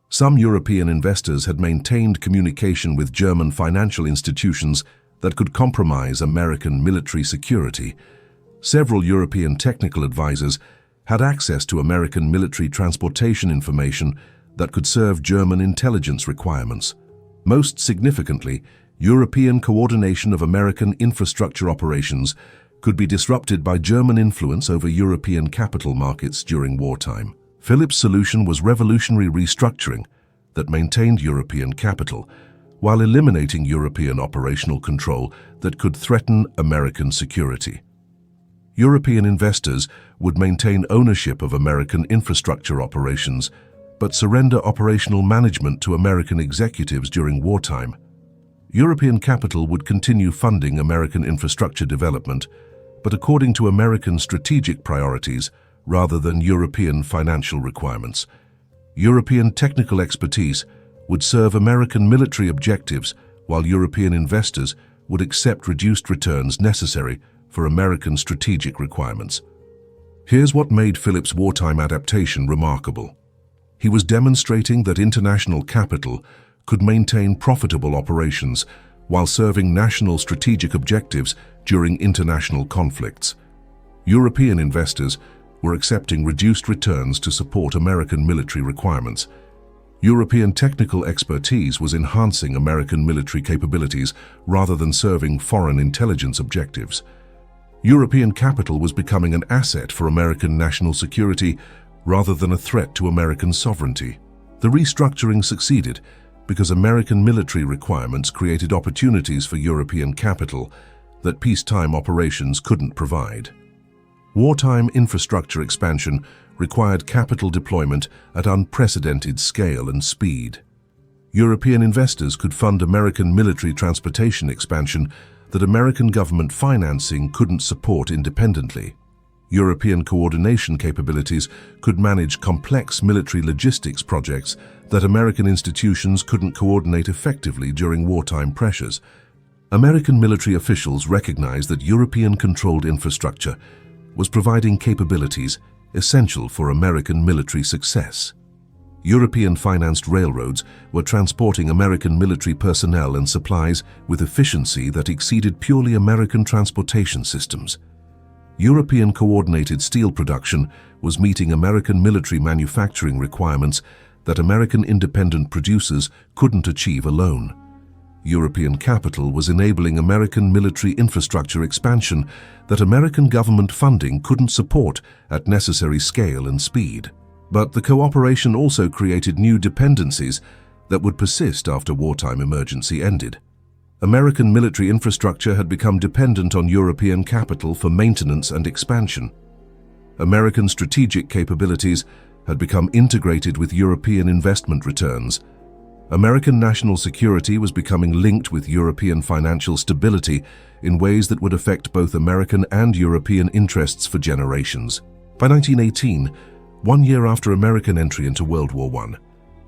Some European investors had maintained communication with German financial institutions that could compromise American military security. Several European technical advisors had access to American military transportation information that could serve German intelligence requirements. Most significantly, European coordination of American infrastructure operations could be disrupted by German influence over European capital markets during wartime. Philip's solution was revolutionary restructuring that maintained European capital while eliminating European operational control that could threaten American security. European investors would maintain ownership of American infrastructure operations, but surrender operational management to American executives during wartime. European capital would continue funding American infrastructure development, but according to American strategic priorities rather than European financial requirements. European technical expertise would serve American military objectives, while European investors would accept reduced returns necessary for American strategic requirements. Here's what made Philip's wartime adaptation remarkable. He was demonstrating that international capital could maintain profitable operations while serving national strategic objectives during international conflicts. European investors were accepting reduced returns to support American military requirements. European technical expertise was enhancing American military capabilities rather than serving foreign intelligence objectives. European capital was becoming an asset for American national security rather than a threat to American sovereignty. The restructuring succeeded because American military requirements created opportunities for European capital that peacetime operations couldn't provide. Wartime infrastructure expansion required capital deployment at unprecedented scale and speed. European investors could fund American military transportation expansion that American government financing couldn't support independently. European coordination capabilities could manage complex military logistics projects that American institutions couldn't coordinate effectively during wartime pressures. American military officials recognized that European-controlled infrastructure was providing capabilities essential for American military success. European-financed railroads were transporting American military personnel and supplies with efficiency that exceeded purely American transportation systems. European coordinated steel production was meeting American military manufacturing requirements that American independent producers couldn't achieve alone. European capital was enabling American military infrastructure expansion that American government funding couldn't support at necessary scale and speed. But the cooperation also created new dependencies that would persist after wartime emergency ended. American military infrastructure had become dependent on European capital for maintenance and expansion. American strategic capabilities had become integrated with European investment returns. American national security was becoming linked with European financial stability in ways that would affect both American and European interests for generations. By 1918, 1 year after American entry into World War I,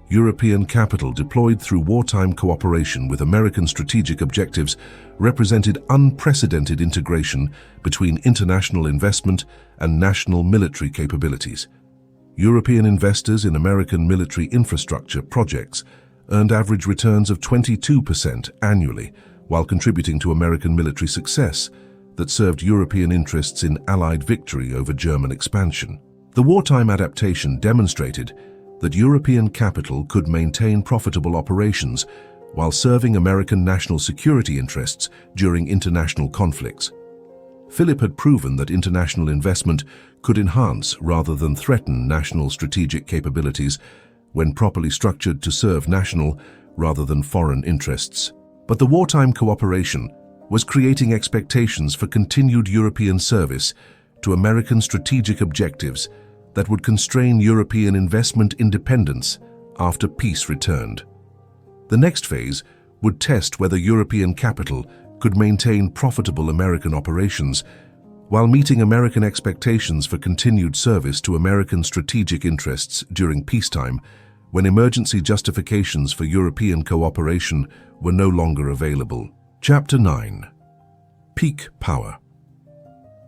European capital deployed through wartime cooperation with American strategic objectives represented unprecedented integration between international investment and national military capabilities. European investors in American military infrastructure projects earned average returns of 22% annually, while contributing to American military success that served European interests in Allied victory over German expansion. The wartime adaptation demonstrated that European capital could maintain profitable operations while serving American national security interests during international conflicts. Philip had proven that international investment could enhance rather than threaten national strategic capabilities when properly structured to serve national rather than foreign interests. But the wartime cooperation was creating expectations for continued European service to American strategic objectives that would constrain European investment independence after peace returned. The next phase would test whether European capital could maintain profitable American operations while meeting American expectations for continued service to American strategic interests during peacetime, when emergency justifications for European cooperation were no longer available. Chapter 9. Peak Power.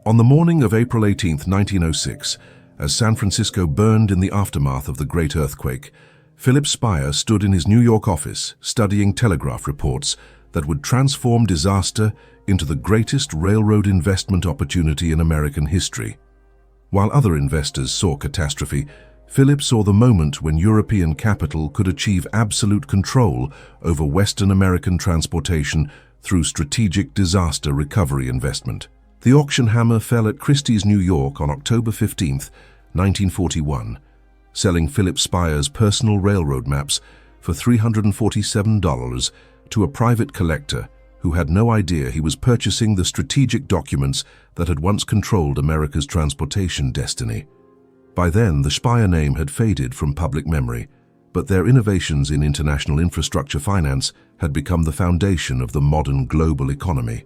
On the morning of April 18, 1906, as San Francisco burned in the aftermath of the Great Earthquake, Philip Speyer stood in his New York office studying telegraph reports that would transform disaster into the greatest railroad investment opportunity in American history. While other investors saw catastrophe, Philip saw the moment when European capital could achieve absolute control over Western American transportation through strategic disaster recovery investment. The auction hammer fell at Christie's, New York on October 15, 1941, selling Philip Speyer's personal railroad maps for $347 to a private collector who had no idea he was purchasing the strategic documents that had once controlled America's transportation destiny. By then, the Speyer name had faded from public memory, but their innovations in international infrastructure finance had become the foundation of the modern global economy.